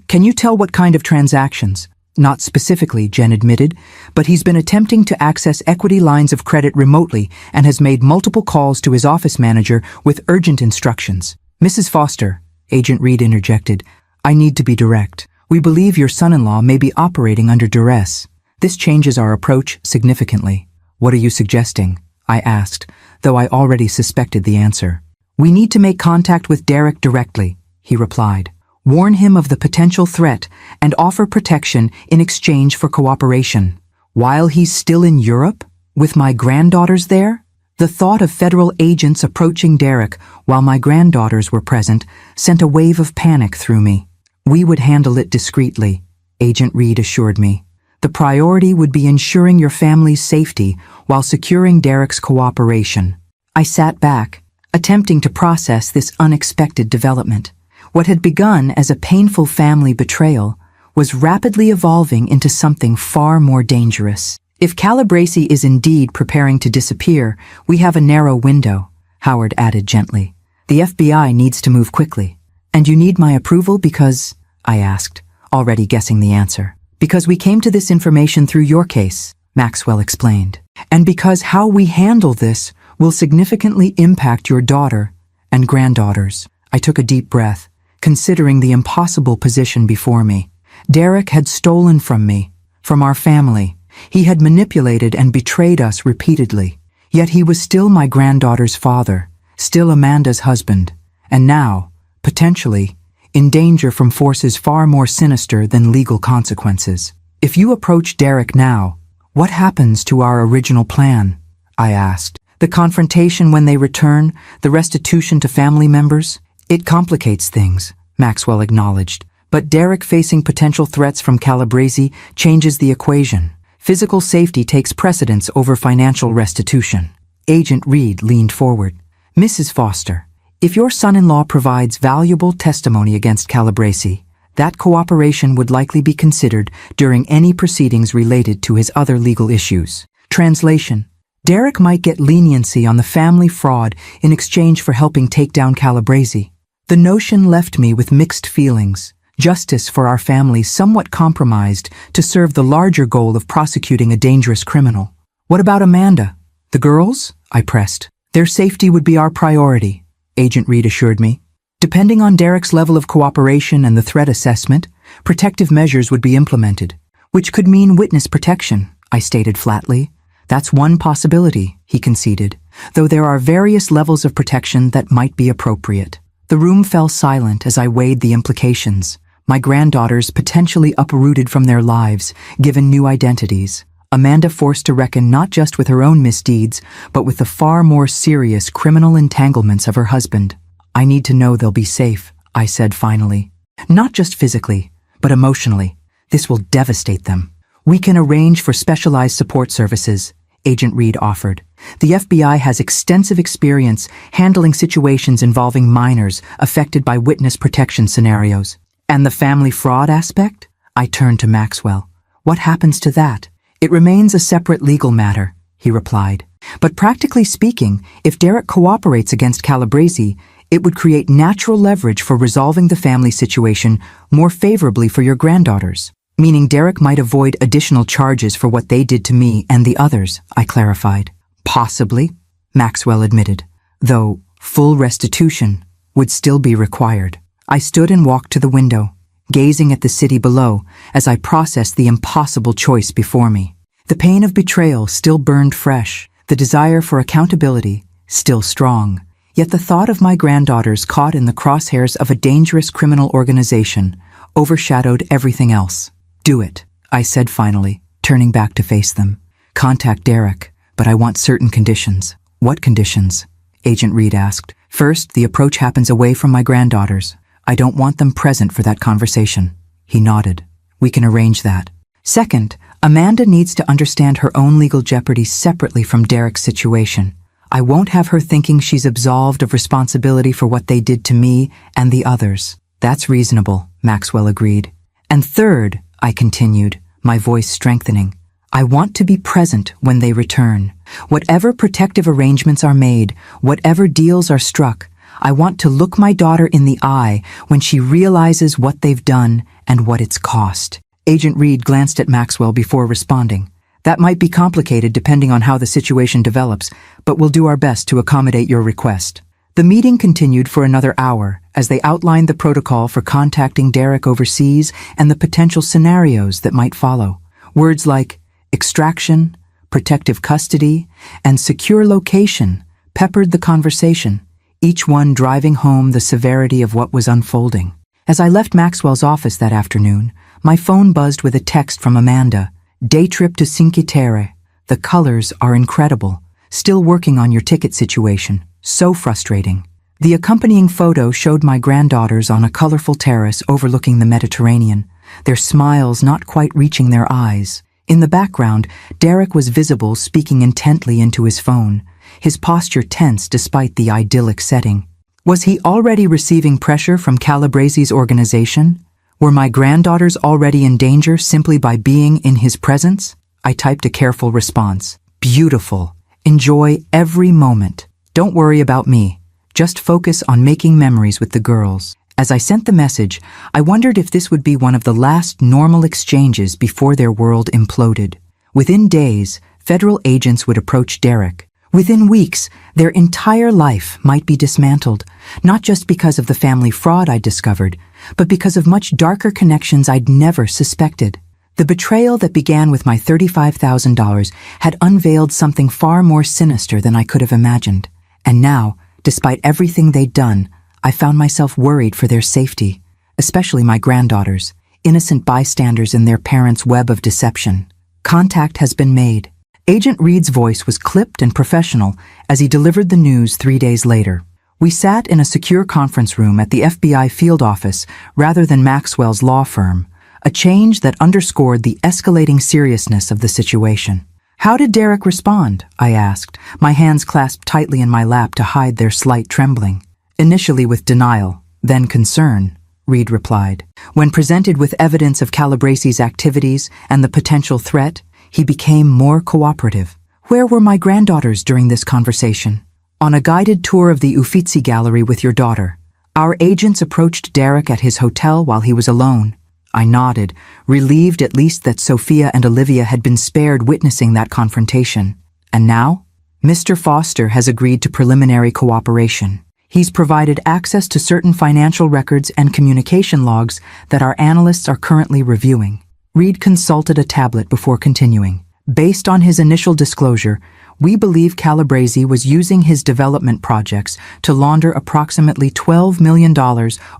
Can you tell what kind of transactions?" "Not specifically," Jen admitted, "but he's been attempting to access equity lines of credit remotely and has made multiple calls to his office manager with urgent instructions." "Mrs. Foster," Agent Reed interjected, "I need to be direct. We believe your son-in-law may be operating under duress. This changes our approach significantly." "What are you suggesting?" I asked, though I already suspected the answer. "We need to make contact with Derek directly," he replied. "Warn him of the potential threat and offer protection in exchange for cooperation." "While he's still in Europe? With my granddaughters there?" The thought of federal agents approaching Derek while my granddaughters were present sent a wave of panic through me. "We would handle it discreetly," Agent Reed assured me. "The priority would be ensuring your family's safety while securing Derek's cooperation." I sat back, attempting to process this unexpected development. What had begun as a painful family betrayal was rapidly evolving into something far more dangerous. "If Calabrese is indeed preparing to disappear, we have a narrow window," Howard added gently. "The FBI needs to move quickly." "And you need my approval because?" I asked, already guessing the answer. "Because we came to this information through your case," Maxwell explained. "And because how we handle this will significantly impact your daughter and granddaughters." I took a deep breath, considering the impossible position before me. Derek had stolen from me, from our family. He had manipulated and betrayed us repeatedly. Yet he was still my granddaughter's father, still Amanda's husband, and now, potentially, in danger from forces far more sinister than legal consequences. "If you approach Derek now, what happens to our original plan?" I asked. "The confrontation when they return, the restitution to family members? It complicates things," Maxwell acknowledged. "But Derek facing potential threats from Calabrese changes the equation. Physical safety takes precedence over financial restitution." Agent Reed leaned forward. "Mrs. Foster, if your son-in-law provides valuable testimony against Calabrese, that cooperation would likely be considered during any proceedings related to his other legal issues." Translation: Derek might get leniency on the family fraud in exchange for helping take down Calabrese. The notion left me with mixed feelings. Justice for our family somewhat compromised to serve the larger goal of prosecuting a dangerous criminal. "What about Amanda? The girls?" I pressed. "Their safety would be our priority," Agent Reed assured me. Depending on Derek's level of cooperation and the threat assessment, protective measures would be implemented, which could mean witness protection, I stated flatly. That's one possibility, he conceded, though there are various levels of protection that might be appropriate. The room fell silent as I weighed the implications. My granddaughters potentially uprooted from their lives, given new identities. Amanda forced to reckon not just with her own misdeeds, but with the far more serious criminal entanglements of her husband. I need to know they'll be safe, I said finally. Not just physically, but emotionally. This will devastate them. We can arrange for specialized support services, Agent Reed offered. The FBI has extensive experience handling situations involving minors affected by witness protection scenarios. And the family fraud aspect? I turned to Maxwell. What happens to that? It remains a separate legal matter, he replied. But practically speaking, if Derek cooperates against Calabrese, it would create natural leverage for resolving the family situation more favorably for your granddaughters. Meaning Derek might avoid additional charges for what they did to me and the others, I clarified. Possibly, Maxwell admitted, though full restitution would still be required. I stood and walked to the window, gazing at the city below as I processed the impossible choice before me. The pain of betrayal still burned fresh, the desire for accountability still strong. Yet the thought of my granddaughters caught in the crosshairs of a dangerous criminal organization overshadowed everything else. Do it, I said finally, turning back to face them. Contact Derek, but I want certain conditions. What conditions? Agent Reed asked. First, the approach happens away from my granddaughters. I don't want them present for that conversation. He nodded. We can arrange that. Second, Amanda needs to understand her own legal jeopardy separately from Derek's situation. I won't have her thinking she's absolved of responsibility for what they did to me and the others. That's reasonable, Maxwell agreed. And third, I continued, my voice strengthening, I want to be present when they return. Whatever protective arrangements are made, whatever deals are struck, I want to look my daughter in the eye when she realizes what they've done and what it's cost. Agent Reed glanced at Maxwell before responding. That might be complicated depending on how the situation develops, but we'll do our best to accommodate your request. The meeting continued for another hour as they outlined the protocol for contacting Derek overseas and the potential scenarios that might follow. Words like extraction, protective custody, and secure location peppered the conversation, each one driving home the severity of what was unfolding. As I left Maxwell's office that afternoon, my phone buzzed with a text from Amanda. Day trip to Cinque Terre. The colors are incredible. Still working on your ticket situation. So frustrating. The accompanying photo showed my granddaughters on a colorful terrace overlooking the Mediterranean, their smiles not quite reaching their eyes. In the background, Derek was visible speaking intently into his phone, his posture tense despite the idyllic setting. Was he already receiving pressure from Calabrese's organization? Were my granddaughters already in danger simply by being in his presence? I typed a careful response. Beautiful. Enjoy every moment. Don't worry about me. Just focus on making memories with the girls. As I sent the message, I wondered if this would be one of the last normal exchanges before their world imploded. Within days, federal agents would approach Derek. Within weeks, their entire life might be dismantled, not just because of the family fraud I'd discovered, but because of much darker connections I'd never suspected. The betrayal that began with my $35,000 had unveiled something far more sinister than I could have imagined. And now, despite everything they'd done, I found myself worried for their safety, especially my granddaughters, innocent bystanders in their parents' web of deception. Contact has been made. Agent Reed's voice was clipped and professional as he delivered the news 3 days later. We sat in a secure conference room at the FBI field office rather than Maxwell's law firm, a change that underscored the escalating seriousness of the situation. How did Derek respond? I asked, my hands clasped tightly in my lap to hide their slight trembling. Initially with denial, then concern, Reed replied. When presented with evidence of Calabrese's activities and the potential threat, he became more cooperative. Where were my granddaughters during this conversation? On a guided tour of the Uffizi Gallery with your daughter. Our agents approached Derek at his hotel while he was alone. I nodded, relieved at least that Sophia and Olivia had been spared witnessing that confrontation. And now? Mr. Foster has agreed to preliminary cooperation. He's provided access to certain financial records and communication logs that our analysts are currently reviewing. Reed consulted a tablet before continuing. Based on his initial disclosure, we believe Calabresi was using his development projects to launder approximately $12 million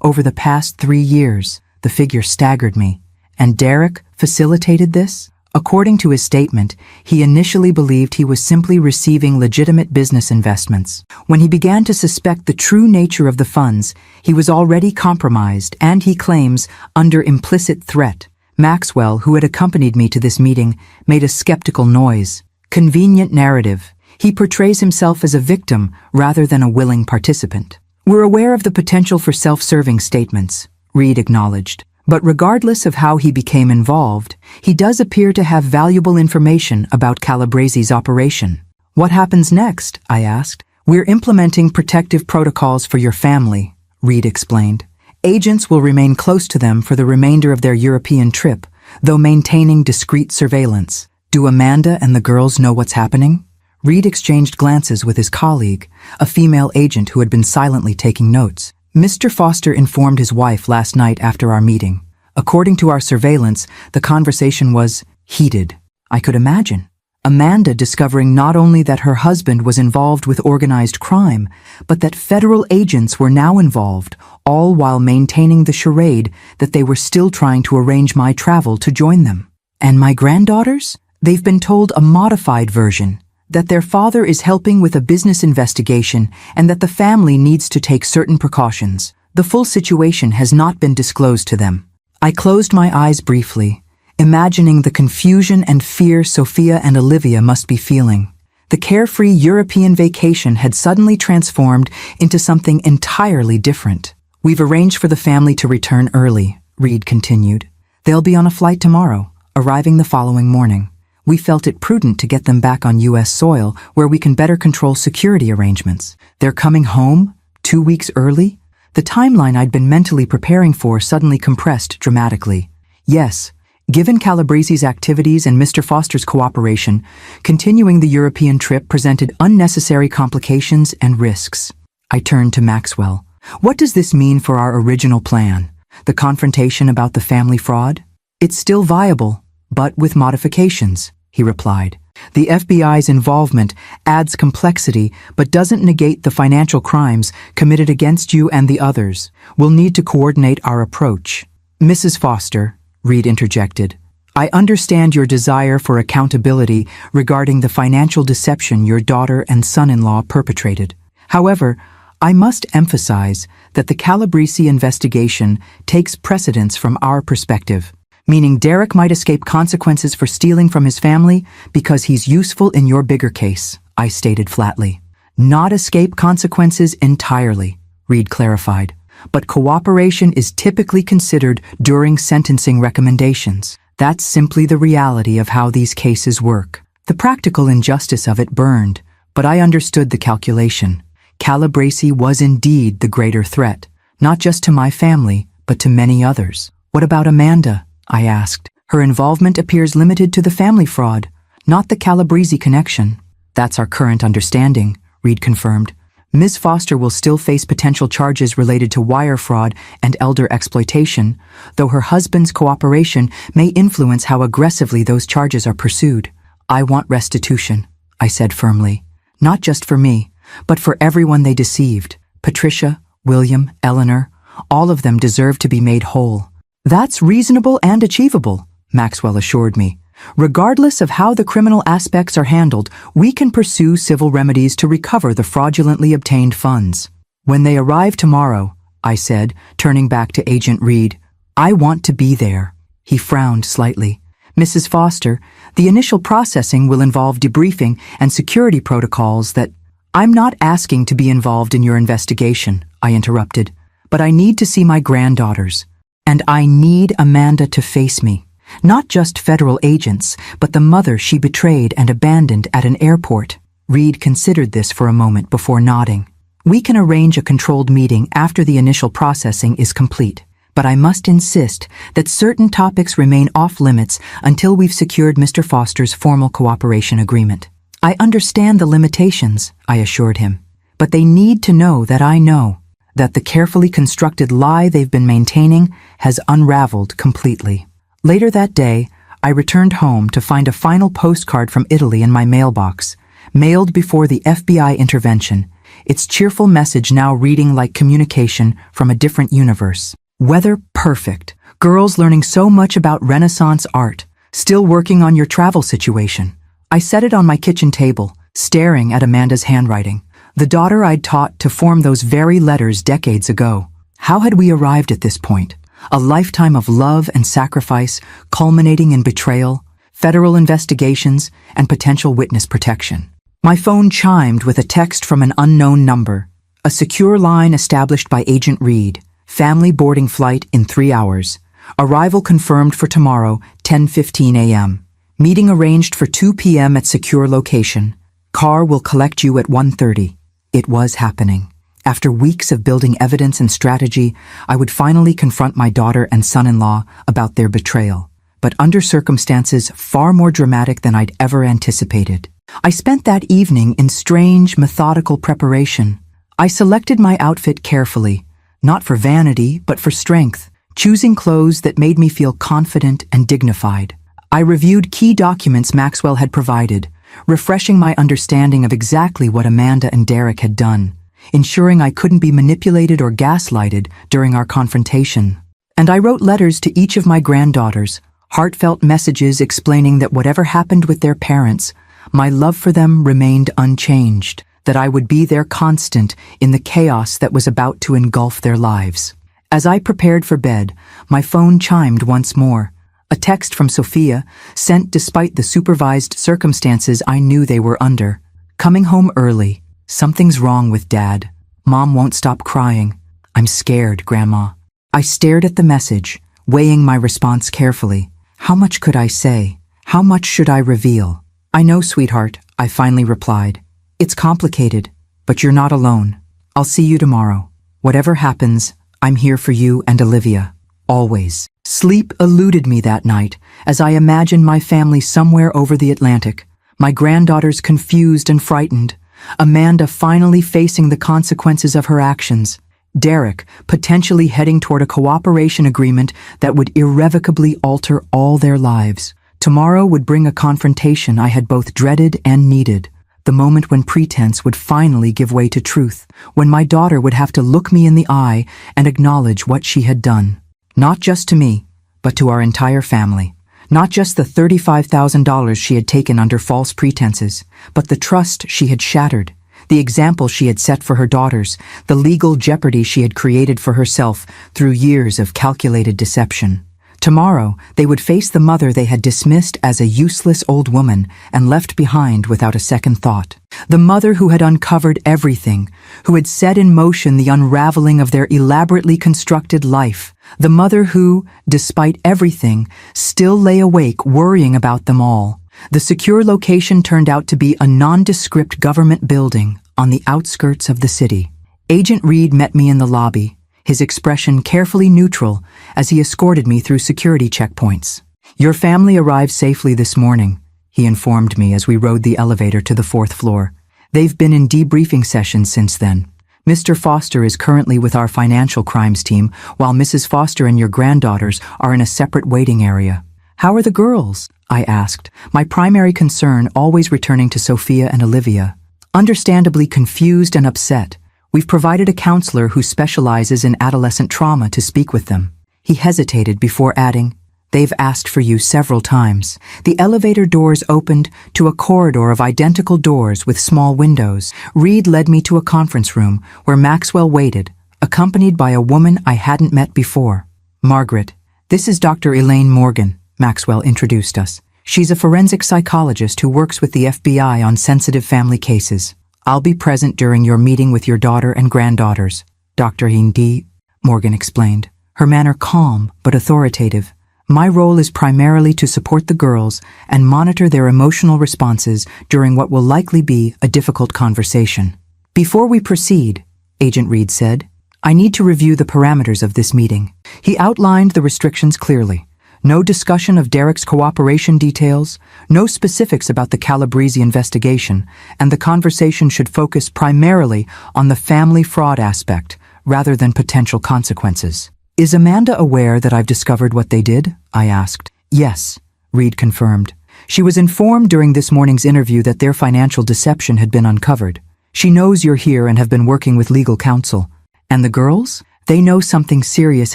over the past 3 years. The figure staggered me. And Derek facilitated this? According to his statement, he initially believed he was simply receiving legitimate business investments. When he began to suspect the true nature of the funds, he was already compromised and, he claims, under implicit threat. Maxwell, who had accompanied me to this meeting, made a skeptical noise. Convenient narrative. He portrays himself as a victim rather than a willing participant. We're aware of the potential for self-serving statements, Reed acknowledged. But regardless of how he became involved, he does appear to have valuable information about Calabresi's operation. What happens next? I asked. We're implementing protective protocols for your family, Reed explained. Agents will remain close to them for the remainder of their European trip, though maintaining discreet surveillance. Do Amanda and the girls know what's happening? Reed exchanged glances with his colleague, a female agent who had been silently taking notes. Mr. Foster informed his wife last night after our meeting. According to our surveillance, the conversation was heated. I could imagine. Amanda discovering not only that her husband was involved with organized crime, but that federal agents were now involved, all while maintaining the charade that they were still trying to arrange my travel to join them. And my granddaughters? They've been told a modified version, that their father is helping with a business investigation and that the family needs to take certain precautions. The full situation has not been disclosed to them. I closed my eyes briefly, imagining the confusion and fear Sophia and Olivia must be feeling. The carefree European vacation had suddenly transformed into something entirely different. We've arranged for the family to return early, Reed continued. They'll be on a flight tomorrow, arriving the following morning. We felt it prudent to get them back on U.S. soil where we can better control security arrangements. They're coming home 2 weeks early? The timeline I'd been mentally preparing for suddenly compressed dramatically. Yes, given Calabresi's activities and Mr. Foster's cooperation, continuing the European trip presented unnecessary complications and risks. I turned to Maxwell. What does this mean for our original plan? The confrontation about the family fraud? It's still viable, but with modifications, he replied. The FBI's involvement adds complexity but doesn't negate the financial crimes committed against you and the others. We'll need to coordinate our approach. Mrs. Foster, Reed interjected, I understand your desire for accountability regarding the financial deception your daughter and son-in-law perpetrated. However, I must emphasize that the Calabresi investigation takes precedence from our perspective, meaning Derek might escape consequences for stealing from his family because he's useful in your bigger case, I stated flatly. Not escape consequences entirely, Reed clarified, but cooperation is typically considered during sentencing recommendations. That's simply the reality of how these cases work. The practical injustice of it burned, but I understood the calculation. Calabresi was indeed the greater threat, not just to my family, but to many others. What about Amanda? I asked. Her involvement appears limited to the family fraud, not the Calabresi connection. That's our current understanding, Reed confirmed. Ms. Foster will still face potential charges related to wire fraud and elder exploitation, though her husband's cooperation may influence how aggressively those charges are pursued. I want restitution, I said firmly. Not just for me, but for everyone they deceived. Patricia, William, Eleanor, all of them deserve to be made whole. That's reasonable and achievable, Maxwell assured me. Regardless of how the criminal aspects are handled, we can pursue civil remedies to recover the fraudulently obtained funds. When they arrive tomorrow, I said, turning back to Agent Reed, I want to be there. He frowned slightly. Mrs. Foster, the initial processing will involve debriefing and security protocols that... I'm not asking to be involved in your investigation, I interrupted, but I need to see my granddaughters. And I need Amanda to face me. Not just federal agents, but the mother she betrayed and abandoned at an airport. Reed considered this for a moment before nodding. We can arrange a controlled meeting after the initial processing is complete, but I must insist that certain topics remain off-limits until we've secured Mr. Foster's formal cooperation agreement. I understand the limitations, I assured him, but they need to know that the carefully constructed lie they've been maintaining has unraveled completely. Later that day, I returned home to find a final postcard from Italy in my mailbox, mailed before the FBI intervention, its cheerful message now reading like communication from a different universe. Weather perfect. Girls learning so much about Renaissance art. Still working on your travel situation. I set it on my kitchen table, staring at Amanda's handwriting. The daughter I'd taught to form those very letters decades ago. How had we arrived at this point? A lifetime of love and sacrifice, culminating in betrayal, federal investigations, and potential witness protection. My phone chimed with a text from an unknown number. A secure line established by Agent Reed. Family boarding flight in 3 hours. Arrival confirmed for tomorrow, 10:15 a.m. Meeting arranged for 2 p.m. at secure location. Car will collect you at 1:30. It was happening. After weeks of building evidence and strategy, I would finally confront my daughter and son-in-law about their betrayal, but under circumstances far more dramatic than I'd ever anticipated. I spent that evening in strange, methodical preparation. I selected my outfit carefully, not for vanity, but for strength, choosing clothes that made me feel confident and dignified. I reviewed key documents Maxwell had provided, refreshing my understanding of exactly what Amanda and Derek had done, ensuring I couldn't be manipulated or gaslighted during our confrontation. And I wrote letters to each of my granddaughters, heartfelt messages explaining that whatever happened with their parents, my love for them remained unchanged, that I would be their constant in the chaos that was about to engulf their lives. As I prepared for bed, my phone chimed once more. A text from Sophia, sent despite the supervised circumstances I knew they were under. Coming home early. Something's wrong with Dad. Mom won't stop crying. I'm scared, Grandma. I stared at the message, weighing my response carefully. How much could I say? How much should I reveal? I know, sweetheart, I finally replied. It's complicated, but you're not alone. I'll see you tomorrow. Whatever happens, I'm here for you and Olivia. Always. Sleep eluded me that night as I imagined my family somewhere over the Atlantic, my granddaughters confused and frightened, Amanda finally facing the consequences of her actions, Derek potentially heading toward a cooperation agreement that would irrevocably alter all their lives. Tomorrow would bring a confrontation I had both dreaded and needed, the moment when pretense would finally give way to truth, when my daughter would have to look me in the eye and acknowledge what she had done. Not just to me, but to our entire family. Not just the $35,000 she had taken under false pretenses, but the trust she had shattered, the example she had set for her daughters, the legal jeopardy she had created for herself through years of calculated deception. Tomorrow, they would face the mother they had dismissed as a useless old woman and left behind without a second thought. The mother who had uncovered everything, who had set in motion the unraveling of their elaborately constructed life. The mother who, despite everything, still lay awake worrying about them all. The secure location turned out to be a nondescript government building on the outskirts of the city. Agent Reed met me in the lobby, his expression carefully neutral as he escorted me through security checkpoints. Your family arrived safely this morning, he informed me as we rode the elevator to the 4th floor. They've been in debriefing sessions since then. Mr. Foster is currently with our financial crimes team, while Mrs. Foster and your granddaughters are in a separate waiting area. How are the girls? I asked, my primary concern always returning to Sophia and Olivia. Understandably confused and upset, we've provided a counselor who specializes in adolescent trauma to speak with them. He hesitated before adding, they've asked for you several times. The elevator doors opened to a corridor of identical doors with small windows. Reed led me to a conference room where Maxwell waited, accompanied by a woman I hadn't met before. Margaret, this is Dr. Elaine Morgan, Maxwell introduced us. She's a forensic psychologist who works with the FBI on sensitive family cases. I'll be present during your meeting with your daughter and granddaughters, Dr. Hindi, Morgan explained, her manner calm but authoritative. My role is primarily to support the girls and monitor their emotional responses during what will likely be a difficult conversation. Before we proceed, Agent Reed said, I need to review the parameters of this meeting. He outlined the restrictions clearly. No discussion of Derek's cooperation details, no specifics about the Calabrese investigation, and the conversation should focus primarily on the family fraud aspect rather than potential consequences. Is Amanda aware that I've discovered what they did? I asked. Yes, Reed confirmed. She was informed during this morning's interview that their financial deception had been uncovered. She knows you're here and have been working with legal counsel. And the girls? They know something serious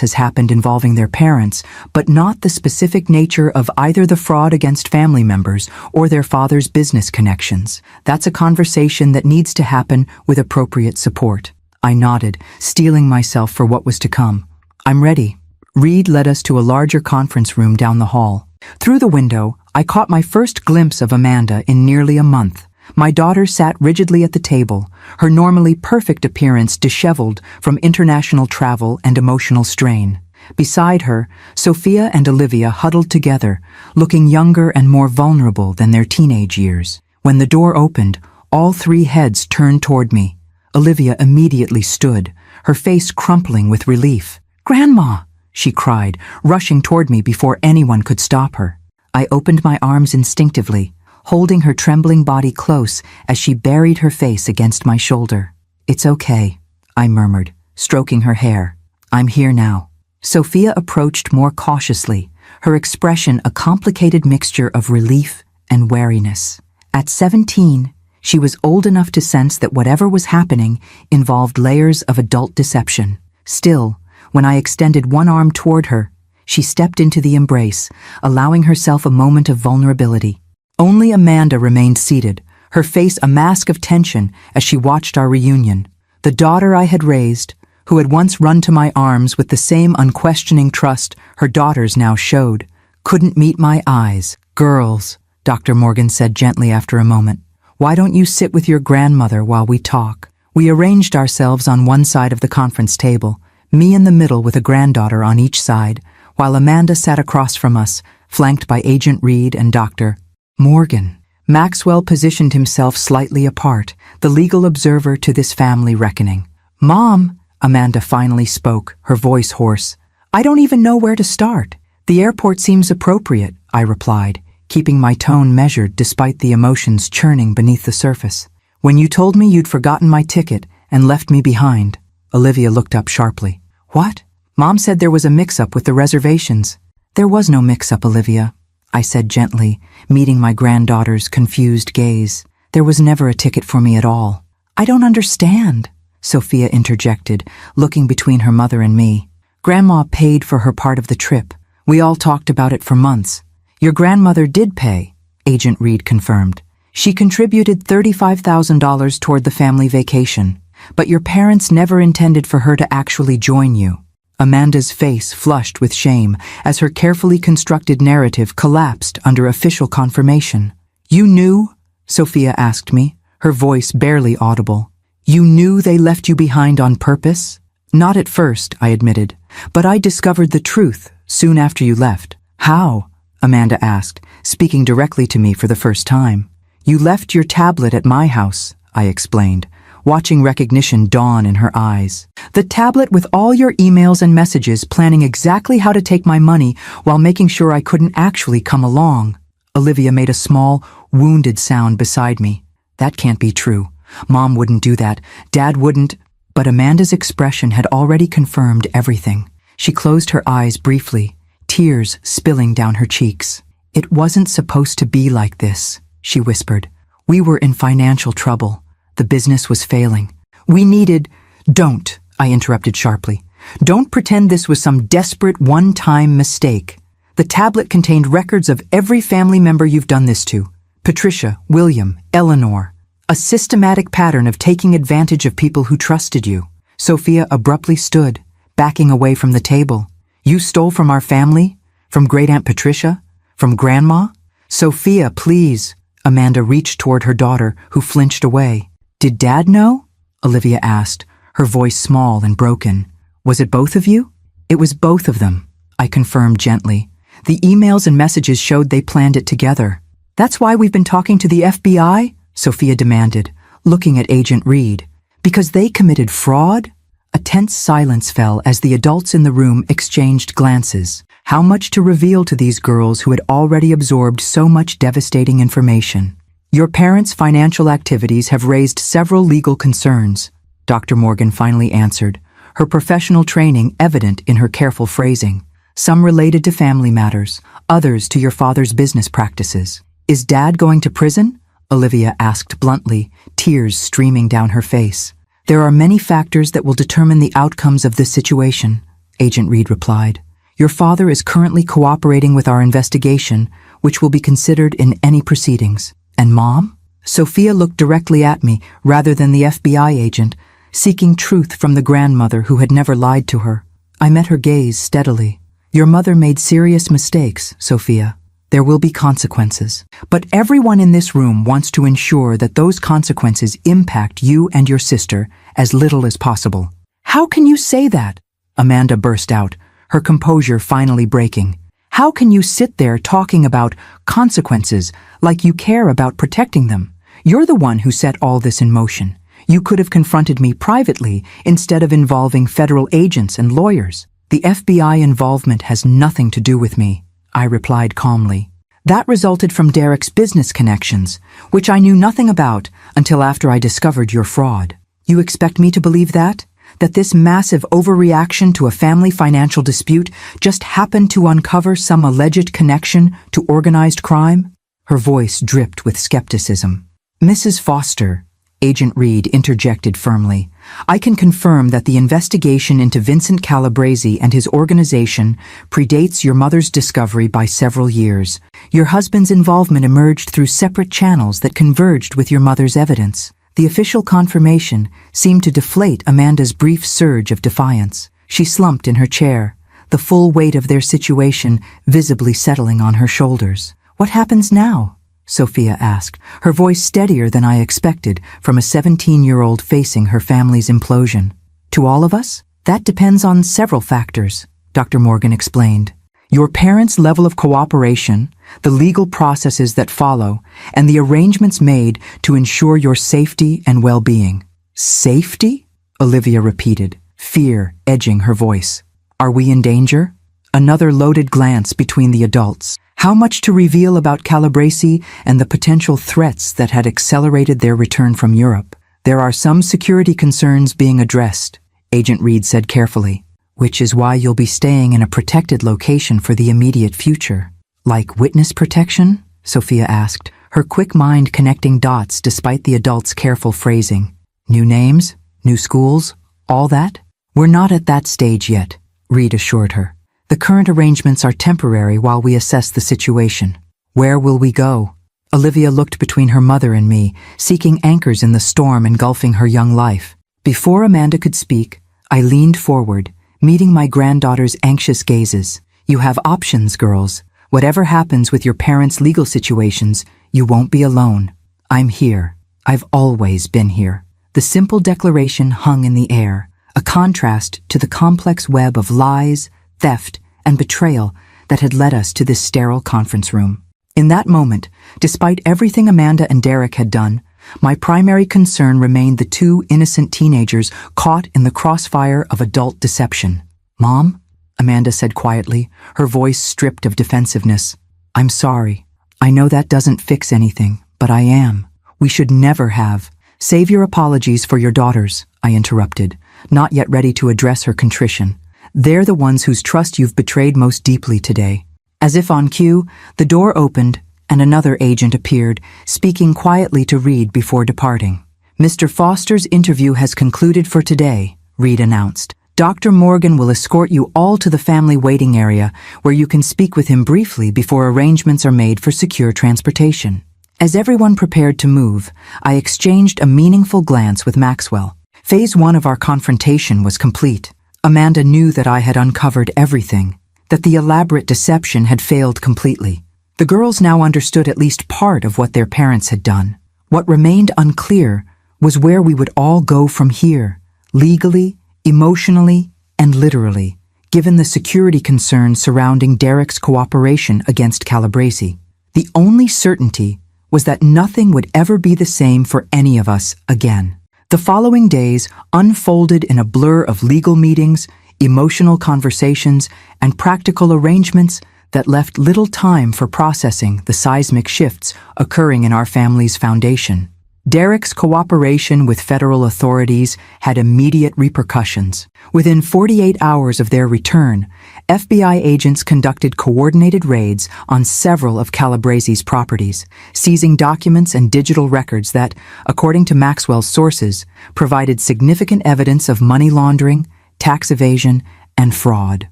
has happened involving their parents, but not the specific nature of either the fraud against family members or their father's business connections. That's a conversation that needs to happen with appropriate support. I nodded, steeling myself for what was to come. I'm ready. Reed led us to a larger conference room down the hall. Through the window, I caught my first glimpse of Amanda in nearly a month. My daughter sat rigidly at the table, her normally perfect appearance disheveled from international travel and emotional strain. Beside her, Sophia and Olivia huddled together, looking younger and more vulnerable than their teenage years. When the door opened, all three heads turned toward me. Olivia immediately stood, her face crumpling with relief. "Grandma!" she cried, rushing toward me before anyone could stop her. I opened my arms instinctively, holding her trembling body close as she buried her face against my shoulder. "It's okay," I murmured, stroking her hair. "I'm here now." Sophia approached more cautiously, her expression a complicated mixture of relief and wariness. At 17, she was old enough to sense that whatever was happening involved layers of adult deception. Still, when I extended one arm toward her, she stepped into the embrace, allowing herself a moment of vulnerability. Only Amanda remained seated, her face a mask of tension as she watched our reunion. The daughter I had raised, who had once run to my arms with the same unquestioning trust her daughters now showed, couldn't meet my eyes. "Girls," Dr. Morgan said gently after a moment, "why don't you sit with your grandmother while we talk?" We arranged ourselves on one side of the conference table, me in the middle with a granddaughter on each side, while Amanda sat across from us, flanked by Agent Reed and Dr. Morgan. Maxwell positioned himself slightly apart, the legal observer to this family reckoning. "Mom," Amanda finally spoke, her voice hoarse. "I don't even know where to start." "The airport seems appropriate," I replied, keeping my tone measured despite the emotions churning beneath the surface. "When you told me you'd forgotten my ticket and left me behind." Olivia looked up sharply. "What?" "Mom said there was a mix-up with the reservations." "There was no mix-up, Olivia," I said gently, meeting my granddaughter's confused gaze. "There was never a ticket for me at all." "I don't understand," Sophia interjected, looking between her mother and me. "Grandma paid for her part of the trip. We all talked about it for months." "Your grandmother did pay," Agent Reed confirmed. "She contributed $35,000 toward the family vacation, but your parents never intended for her to actually join you." Amanda's face flushed with shame as her carefully constructed narrative collapsed under official confirmation. "You knew?" Sophia asked me, her voice barely audible. "You knew they left you behind on purpose?" "Not at first," I admitted, "but I discovered the truth soon after you left." "How?" Amanda asked, speaking directly to me for the first time. "You left your tablet at my house," I explained, watching recognition dawn in her eyes. "The tablet with all your emails and messages planning exactly how to take my money while making sure I couldn't actually come along." Olivia made a small, wounded sound beside me. "That can't be true. Mom wouldn't do that. Dad wouldn't." But Amanda's expression had already confirmed everything. She closed her eyes briefly, tears spilling down her cheeks. "It wasn't supposed to be like this," she whispered. "We were in financial trouble. The business was failing. We needed—" "Don't," I interrupted sharply. "Don't pretend this was some desperate one-time mistake. The tablet contained records of every family member you've done this to. Patricia, William, Eleanor. A systematic pattern of taking advantage of people who trusted you." Sophia abruptly stood, backing away from the table. "You stole from our family? From Great-Aunt Patricia? From Grandma?" "Sophia, please." Amanda reached toward her daughter, who flinched away. "Did Dad know?" Olivia asked, her voice small and broken. "Was it both of you?" "It was both of them," I confirmed gently. "The emails and messages showed they planned it together." "That's why we've been talking to the FBI?" Sophia demanded, looking at Agent Reed. "Because they committed fraud?" A tense silence fell as the adults in the room exchanged glances. How much to reveal to these girls who had already absorbed so much devastating information? Your parents' financial activities have raised several legal concerns, Dr. Morgan finally answered, her professional training evident in her careful phrasing. Some related to family matters, others to your father's business practices. Is Dad going to prison? Olivia asked bluntly, tears streaming down her face. There are many factors that will determine the outcomes of this situation, Agent Reed replied. Your father is currently cooperating with our investigation, which will be considered in any proceedings. And Mom? Sophia looked directly at me rather than the FBI agent, seeking truth from the grandmother who had never lied to her. I met her gaze steadily. Your mother made serious mistakes, Sophia. There will be consequences. But everyone in this room wants to ensure that those consequences impact you and your sister as little as possible. How can you say that? Amanda burst out, her composure finally breaking. How can you sit there talking about consequences like you care about protecting them? You're the one who set all this in motion. You could have confronted me privately instead of involving federal agents and lawyers. The FBI involvement has nothing to do with me, I replied calmly. That resulted from Derek's business connections, which I knew nothing about until after I discovered your fraud. You expect me to believe that? That this massive overreaction to a family financial dispute just happened to uncover some alleged connection to organized crime? Her voice dripped with skepticism. Mrs. Foster, Agent Reed interjected firmly, I can confirm that the investigation into Vincent Calabrese and his organization predates your mother's discovery by several years. Your husband's involvement emerged through separate channels that converged with your mother's evidence. The official confirmation seemed to deflate Amanda's brief surge of defiance. She slumped in her chair, the full weight of their situation visibly settling on her shoulders. What happens now? Sophia asked, her voice steadier than I expected from a 17-year-old facing her family's implosion. To all of us? That depends on several factors, Dr. Morgan explained. Your parents' level of cooperation, the legal processes that follow, and the arrangements made to ensure your safety and well-being. Safety? Olivia repeated, fear edging her voice. Are we in danger? Another loaded glance between the adults. How much to reveal about Calabrese and the potential threats that had accelerated their return from Europe? There are some security concerns being addressed, Agent Reed said carefully, which is why you'll be staying in a protected location for the immediate future. Like witness protection? Sophia asked, her quick mind connecting dots despite the adults' careful phrasing. New names? New schools? All that? We're not at that stage yet, Reed assured her. The current arrangements are temporary while we assess the situation. Where will we go? Olivia looked between her mother and me, seeking anchors in the storm engulfing her young life. Before Amanda could speak, I leaned forward, meeting my granddaughter's anxious gazes. You have options, girls. Whatever happens with your parents' legal situations, you won't be alone. I'm here. I've always been here. The simple declaration hung in the air, a contrast to the complex web of lies, theft, and betrayal that had led us to this sterile conference room. In that moment, despite everything Amanda and Derek had done, my primary concern remained the two innocent teenagers caught in the crossfire of adult deception. Mom? Amanda said quietly, her voice stripped of defensiveness. I'm sorry. I know that doesn't fix anything, but I am. We should never have. Save your apologies for your daughters, I interrupted, not yet ready to address her contrition. They're the ones whose trust you've betrayed most deeply today. As if on cue, the door opened and another agent appeared, speaking quietly to Reed before departing. Mr. Foster's interview has concluded for today, Reed announced. Dr. Morgan will escort you all to the family waiting area where you can speak with him briefly before arrangements are made for secure transportation. As everyone prepared to move, I exchanged a meaningful glance with Maxwell. Phase 1 of our confrontation was complete. Amanda knew that I had uncovered everything, that the elaborate deception had failed completely. The girls now understood at least part of what their parents had done. What remained unclear was where we would all go from here, legally, emotionally, and literally, given the security concerns surrounding Derek's cooperation against Calabrese. The only certainty was that nothing would ever be the same for any of us again. The following days unfolded in a blur of legal meetings, emotional conversations, and practical arrangements that left little time for processing the seismic shifts occurring in our family's foundation. Derek's cooperation with federal authorities had immediate repercussions. Within 48 hours of their return, FBI agents conducted coordinated raids on several of Calabresi's properties, seizing documents and digital records that, according to Maxwell's sources, provided significant evidence of money laundering, tax evasion, and fraud.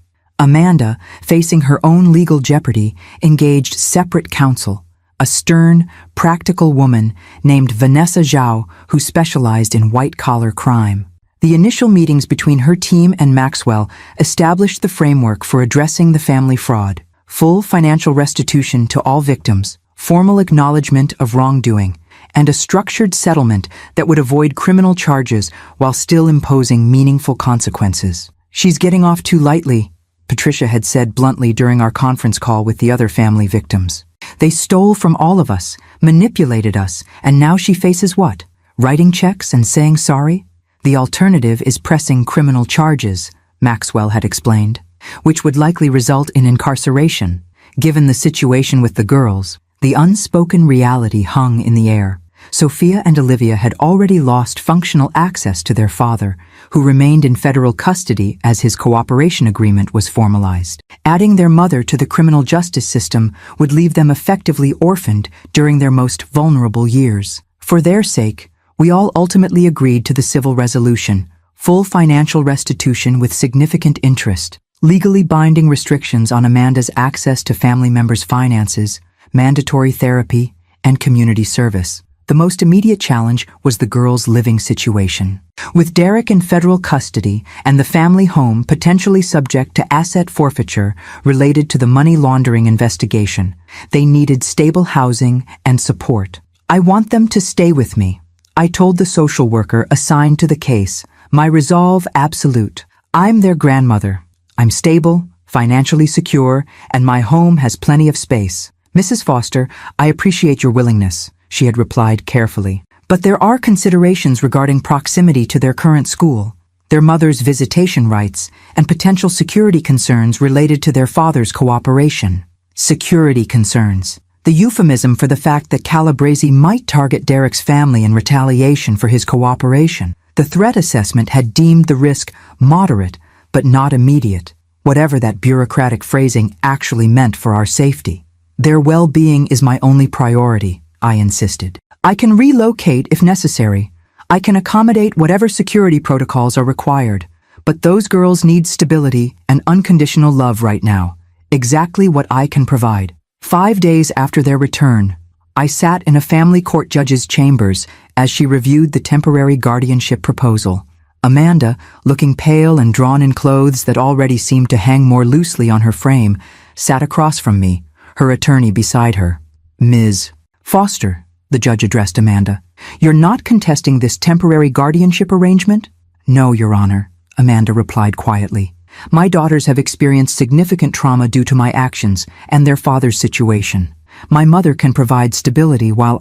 Amanda, facing her own legal jeopardy, engaged separate counsel, a stern, practical woman named Vanessa Zhao who specialized in white-collar crime. The initial meetings between her team and Maxwell established the framework for addressing the family fraud: full financial restitution to all victims, formal acknowledgement of wrongdoing, and a structured settlement that would avoid criminal charges while still imposing meaningful consequences. "She's getting off too lightly," Patricia had said bluntly during our conference call with the other family victims. "They stole from all of us, manipulated us, and now she faces what? Writing checks and saying sorry? The alternative is pressing criminal charges," Maxwell had explained, "which would likely result in incarceration." Given the situation with the girls, the unspoken reality hung in the air. Sophia and Olivia had already lost functional access to their father, who remained in federal custody as his cooperation agreement was formalized. Adding their mother to the criminal justice system would leave them effectively orphaned during their most vulnerable years. For their sake, we all ultimately agreed to the civil resolution: full financial restitution with significant interest, legally binding restrictions on Amanda's access to family members' finances, mandatory therapy, and community service. The most immediate challenge was the girls' living situation. With Derek in federal custody and the family home potentially subject to asset forfeiture related to the money laundering investigation, they needed stable housing and support. "I want them to stay with me," I told the social worker assigned to the case, my resolve absolute. "I'm their grandmother. I'm stable, financially secure, and my home has plenty of space. Mrs. Foster, I appreciate your willingness," she had replied carefully. "But there are considerations regarding proximity to their current school, their mother's visitation rights, and potential security concerns related to their father's cooperation." Security concerns. The euphemism for the fact that Calabresi might target Derek's family in retaliation for his cooperation. The threat assessment had deemed the risk moderate, but not immediate, whatever that bureaucratic phrasing actually meant for our safety. "Their well-being is my only priority," I insisted. "I can relocate if necessary. I can accommodate whatever security protocols are required. But those girls need stability and unconditional love right now. Exactly what I can provide." 5 days after their return, I sat in a family court judge's chambers as she reviewed the temporary guardianship proposal. Amanda, looking pale and drawn in clothes that already seemed to hang more loosely on her frame, sat across from me, her attorney beside her. "Ms. Foster," the judge addressed Amanda, "you're not contesting this temporary guardianship arrangement?" "No, Your Honor," Amanda replied quietly. "My daughters have experienced significant trauma due to my actions and their father's situation. My mother can provide stability while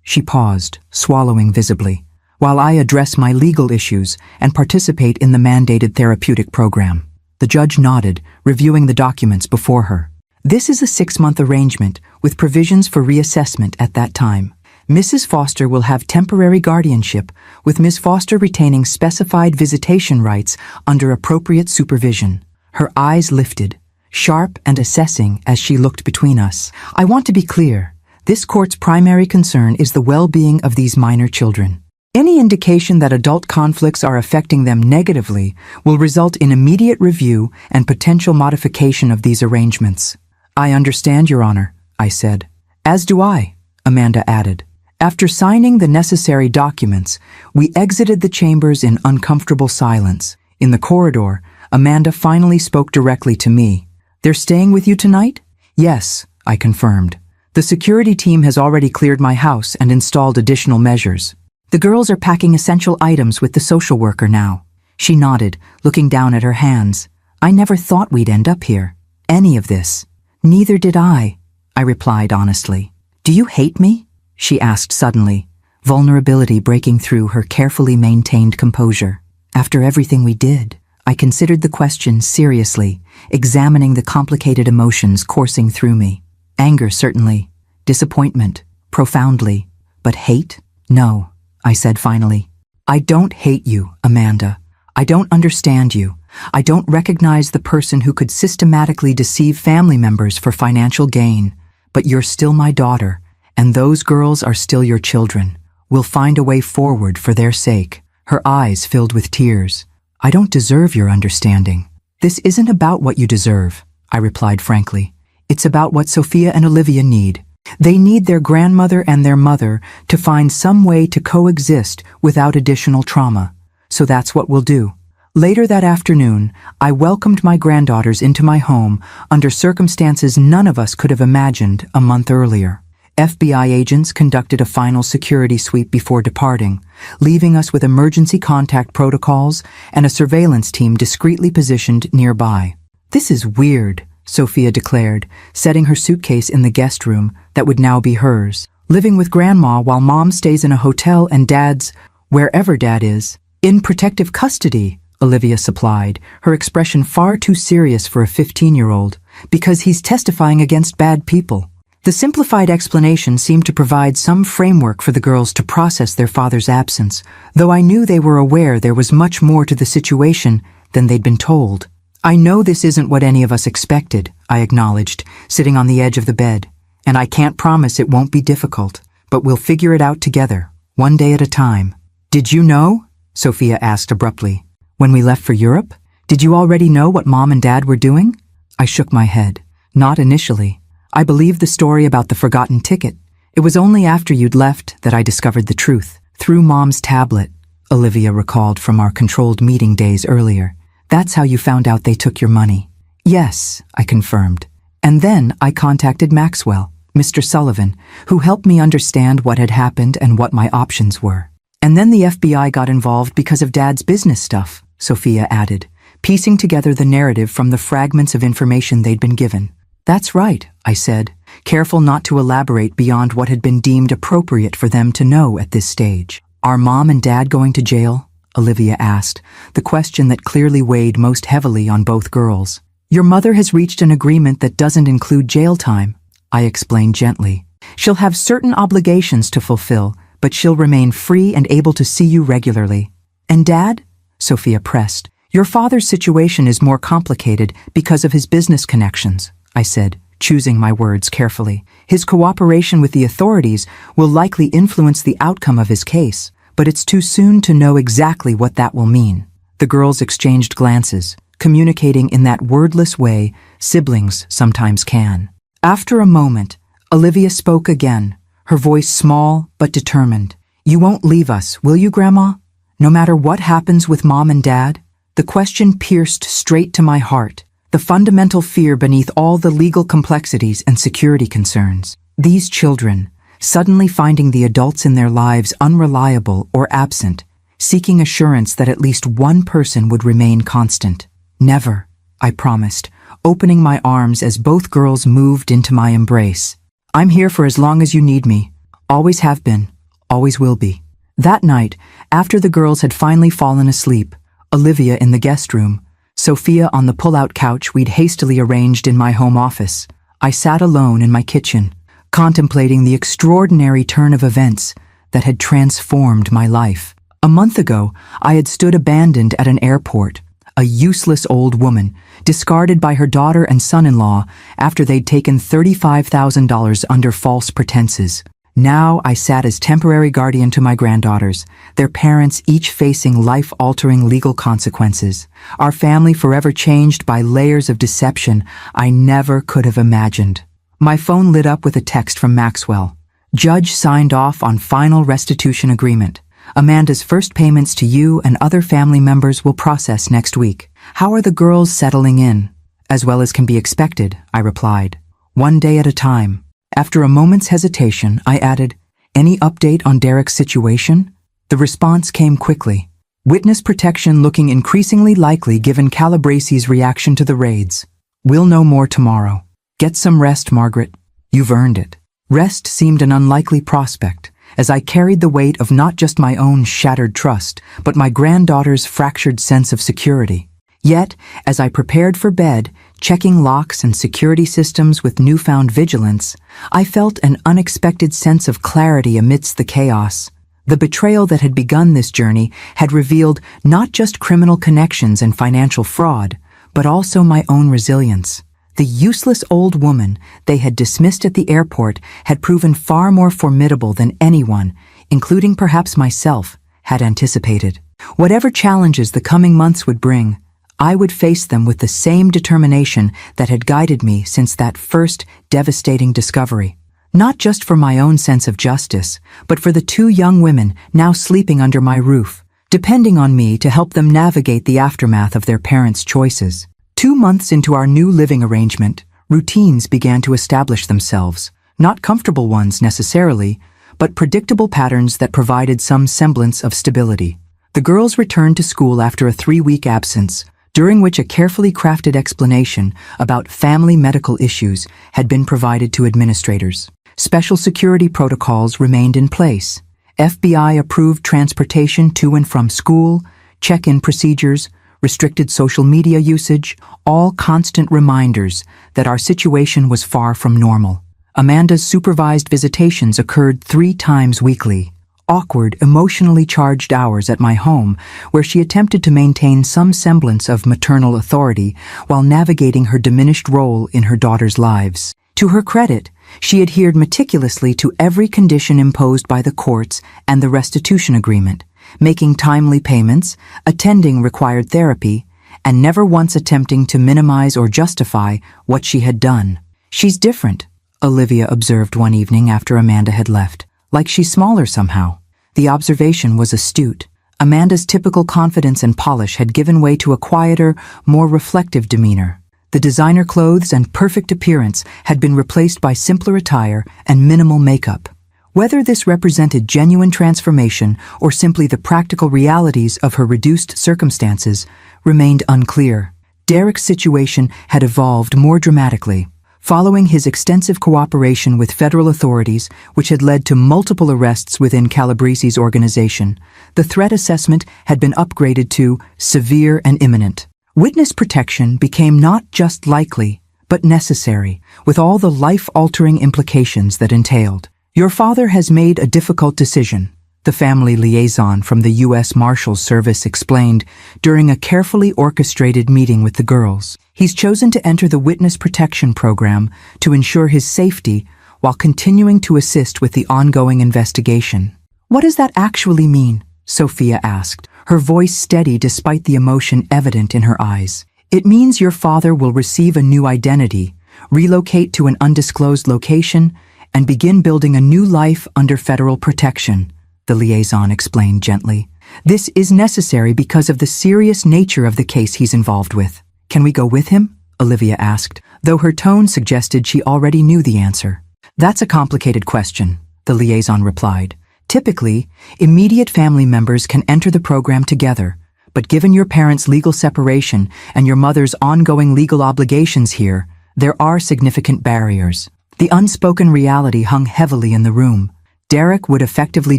She paused, swallowing visibly. "While I address my legal issues and participate in the mandated therapeutic program." The judge nodded, reviewing the documents before her. "This is a 6-month arrangement with provisions for reassessment at that time. Mrs. Foster will have temporary guardianship, with Ms. Foster retaining specified visitation rights under appropriate supervision." Her eyes lifted, sharp and assessing as she looked between us. "I want to be clear. This court's primary concern is the well-being of these minor children. Any indication that adult conflicts are affecting them negatively will result in immediate review and potential modification of these arrangements." "I understand, Your Honor," I said. "As do I," Amanda added. After signing the necessary documents, we exited the chambers in uncomfortable silence. In the corridor, Amanda finally spoke directly to me. "They're staying with you tonight?" "Yes," I confirmed. "The security team has already cleared my house and installed additional measures. The girls are packing essential items with the social worker now." She nodded, looking down at her hands. "I never thought we'd end up here. Any of this." "Neither did I replied honestly. "Do you hate me?" she asked suddenly, vulnerability breaking through her carefully maintained composure. "After everything we did," I considered the question seriously, examining the complicated emotions coursing through me. Anger, certainly. Disappointment, profoundly. But hate? No, I said finally. I don't hate you, Amanda. I don't understand you. I don't recognize the person who could systematically deceive family members for financial gain. But you're still my daughter, and those girls are still your children. We'll find a way forward for their sake. Her eyes filled with tears. I don't deserve your understanding. This isn't about what you deserve, I replied frankly. It's about what Sophia and Olivia need. They need their grandmother and their mother to find some way to coexist without additional trauma. So that's what we'll do. Later that afternoon, I welcomed my granddaughters into my home under circumstances none of us could have imagined a month earlier. FBI agents conducted a final security sweep before departing, leaving us with emergency contact protocols and a surveillance team discreetly positioned nearby. This is weird, Sophia declared, setting her suitcase in the guest room that would now be hers. Living with Grandma while Mom stays in a hotel and Dad's, wherever Dad is, in protective custody, Olivia supplied, her expression far too serious for a 15-year-old, because he's testifying against bad people. The simplified explanation seemed to provide some framework for the girls to process their father's absence, though I knew they were aware there was much more to the situation than they'd been told. I know this isn't what any of us expected, I acknowledged, sitting on the edge of the bed, and I can't promise it won't be difficult, but we'll figure it out together, one day at a time. Did you know? Sophia asked abruptly. When we left for Europe? Did you already know what Mom and Dad were doing? I shook my head. Not initially. I believed the story about the forgotten ticket. It was only after you'd left that I discovered the truth. Through Mom's tablet, Olivia recalled from our controlled meeting days earlier. That's how you found out they took your money. Yes, I confirmed. And then I contacted Maxwell, Mr. Sullivan, who helped me understand what had happened and what my options were. And then the FBI got involved because of Dad's business stuff, Sophia added, piecing together the narrative from the fragments of information they'd been given. That's right, I said, careful not to elaborate beyond what had been deemed appropriate for them to know at this stage. Are Mom and Dad going to jail? Olivia asked, the question that clearly weighed most heavily on both girls. Your mother has reached an agreement that doesn't include jail time, I explained gently. She'll have certain obligations to fulfill, but she'll remain free and able to see you regularly. And Dad? Sophia pressed. Your father's situation is more complicated because of his business connections, I said, choosing my words carefully. His cooperation with the authorities will likely influence the outcome of his case, but it's too soon to know exactly what that will mean. The girls exchanged glances, communicating in that wordless way siblings sometimes can. After a moment, Olivia spoke again, her voice small but determined. You won't leave us, will you, Grandma? No matter what happens with Mom and Dad? The question pierced straight to my heart, the fundamental fear beneath all the legal complexities and security concerns. These children, suddenly finding the adults in their lives unreliable or absent, seeking assurance that at least one person would remain constant. Never, I promised, opening my arms as both girls moved into my embrace. I'm here for as long as you need me. Always have been, always will be. That night, after the girls had finally fallen asleep, Olivia in the guest room, Sophia on the pull-out couch we'd hastily arranged in my home office, I sat alone in my kitchen, contemplating the extraordinary turn of events that had transformed my life. A month ago, I had stood abandoned at an airport, a useless old woman, discarded by her daughter and son-in-law after they'd taken $35,000 under false pretenses. Now I sat as temporary guardian to my granddaughters, their parents each facing life-altering legal consequences, our family forever changed by layers of deception I never could have imagined. My phone lit up with a text from Maxwell. Judge signed off on final restitution agreement. Amanda's first payments to you and other family members will process next week. How are the girls settling in? As well as can be expected, I replied. One day at a time. After a moment's hesitation, I added, any update on Derek's situation? The response came quickly. Witness protection looking increasingly likely given Calabresi's reaction to the raids. We'll know more tomorrow. Get some rest, Margaret. You've earned it. Rest seemed an unlikely prospect, as I carried the weight of not just my own shattered trust, but my granddaughter's fractured sense of security. Yet, as I prepared for bed, checking locks and security systems with newfound vigilance, I felt an unexpected sense of clarity amidst the chaos. The betrayal that had begun this journey had revealed not just criminal connections and financial fraud, but also my own resilience. The useless old woman they had dismissed at the airport had proven far more formidable than anyone, including perhaps myself, had anticipated. Whatever challenges the coming months would bring, I would face them with the same determination that had guided me since that first devastating discovery. Not just for my own sense of justice, but for the two young women now sleeping under my roof, depending on me to help them navigate the aftermath of their parents' choices. 2 months into our new living arrangement, routines began to establish themselves, not comfortable ones necessarily, but predictable patterns that provided some semblance of stability. The girls returned to school after a 3-week absence, during which a carefully crafted explanation about family medical issues had been provided to administrators. Special security protocols remained in place. FBI-approved transportation to and from school, check-in procedures, restricted social media usage, all constant reminders that our situation was far from normal. Amanda's supervised visitations occurred 3 times weekly. Awkward, emotionally charged hours at my home, where she attempted to maintain some semblance of maternal authority while navigating her diminished role in her daughter's lives. To her credit, she adhered meticulously to every condition imposed by the courts and the restitution agreement, making timely payments, attending required therapy, and never once attempting to minimize or justify what she had done. "She's different," Olivia observed one evening after Amanda had left. "Like she's smaller somehow." The observation was astute. Amanda's typical confidence and polish had given way to a quieter, more reflective demeanor. The designer clothes and perfect appearance had been replaced by simpler attire and minimal makeup. Whether this represented genuine transformation or simply the practical realities of her reduced circumstances remained unclear. Derek's situation had evolved more dramatically. Following his extensive cooperation with federal authorities, which had led to multiple arrests within Calabresi's organization, the threat assessment had been upgraded to severe and imminent. Witness protection became not just likely, but necessary, with all the life-altering implications that entailed. "Your father has made a difficult decision," the family liaison from the U.S. Marshals Service explained during a carefully orchestrated meeting with the girls. "He's chosen to enter the witness protection program to ensure his safety while continuing to assist with the ongoing investigation." "What does that actually mean?" Sophia asked, her voice steady despite the emotion evident in her eyes. "It means your father will receive a new identity, relocate to an undisclosed location, and begin building a new life under federal protection," the liaison explained gently. "This is necessary because of the serious nature of the case he's involved with." "Can we go with him?" Olivia asked, though her tone suggested she already knew the answer. "That's a complicated question," the liaison replied. "Typically, immediate family members can enter the program together, but given your parents' legal separation and your mother's ongoing legal obligations here, there are significant barriers." The unspoken reality hung heavily in the room. Derek would effectively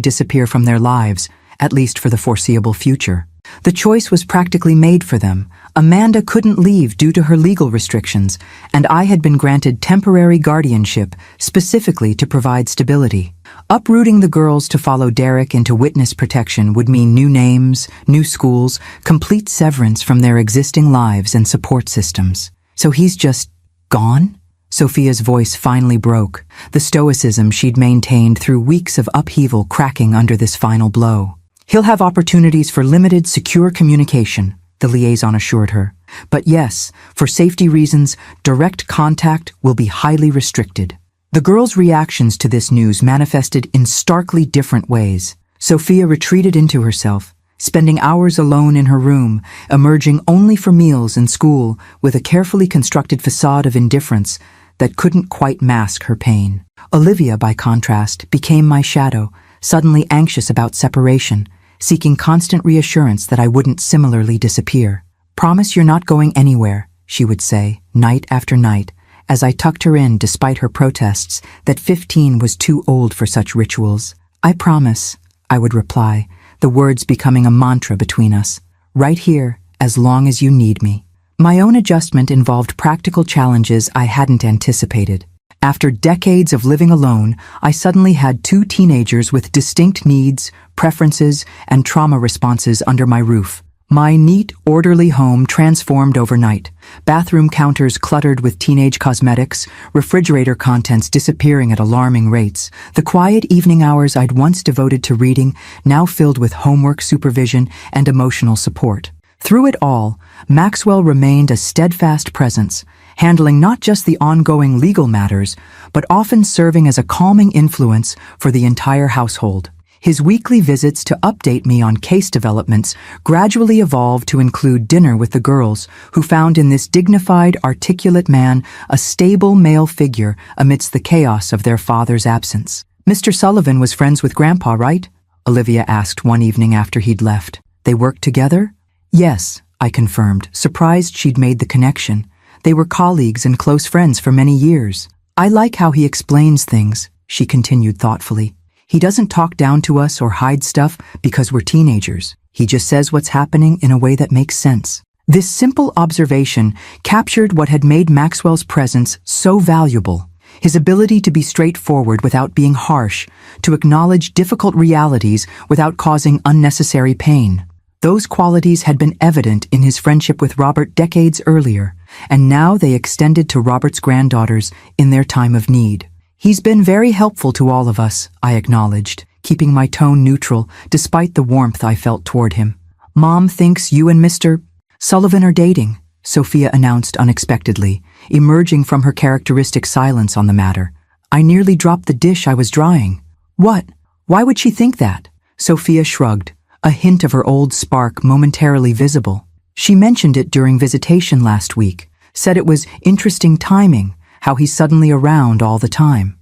disappear from their lives, at least for the foreseeable future. The choice was practically made for them. Amanda couldn't leave due to her legal restrictions, and I had been granted temporary guardianship specifically to provide stability. Uprooting the girls to follow Derek into witness protection would mean new names, new schools, complete severance from their existing lives and support systems. "So he's just gone?" Sophia's voice finally broke, the stoicism she'd maintained through weeks of upheaval cracking under this final blow. "He'll have opportunities for limited, secure communication," the liaison assured her. "But yes, for safety reasons, direct contact will be highly restricted." The girls' reactions to this news manifested in starkly different ways. Sophia retreated into herself, spending hours alone in her room, emerging only for meals and school with a carefully constructed facade of indifference that couldn't quite mask her pain. Olivia, by contrast, became my shadow, suddenly anxious about separation, seeking constant reassurance that I wouldn't similarly disappear. "Promise you're not going anywhere," she would say, night after night, as I tucked her in despite her protests that 15 was too old for such rituals. "I promise," I would reply, the words becoming a mantra between us. "Right here, as long as you need me. My own adjustment involved practical challenges I hadn't anticipated. After decades of living alone, I suddenly had two teenagers with distinct needs, preferences, and trauma responses under my roof. My neat, orderly home transformed overnight. Bathroom counters cluttered with teenage cosmetics, refrigerator contents disappearing at alarming rates. The quiet evening hours I'd once devoted to reading, now filled with homework supervision and emotional support. Through it all, Maxwell remained a steadfast presence, handling not just the ongoing legal matters, but often serving as a calming influence for the entire household. His weekly visits to update me on case developments gradually evolved to include dinner with the girls, who found in this dignified, articulate man a stable male figure amidst the chaos of their father's absence. "Mr. Sullivan was friends with Grandpa, right?" Olivia asked one evening after he'd left. "They worked together?" "Yes," I confirmed, surprised she'd made the connection. "They were colleagues and close friends for many years. I like how he explains things," she continued thoughtfully. "He doesn't talk down to us or hide stuff because we're teenagers. He just says what's happening in a way that makes sense." This simple observation captured what had made Maxwell's presence so valuable. His ability to be straightforward without being harsh, to acknowledge difficult realities without causing unnecessary pain. Those qualities had been evident in his friendship with Robert decades earlier, and now they extended to Robert's granddaughters in their time of need. "He's been very helpful to all of us," I acknowledged, keeping my tone neutral despite the warmth I felt toward him. "Mom thinks you and Mr. Sullivan are dating," Sophia announced unexpectedly, emerging from her characteristic silence on the matter. I nearly dropped the dish I was drying. "What? Why would she think that?" Sophia shrugged, a hint of her old spark momentarily visible. "She mentioned it during visitation last week, said it was interesting timing, how he's suddenly around all the time."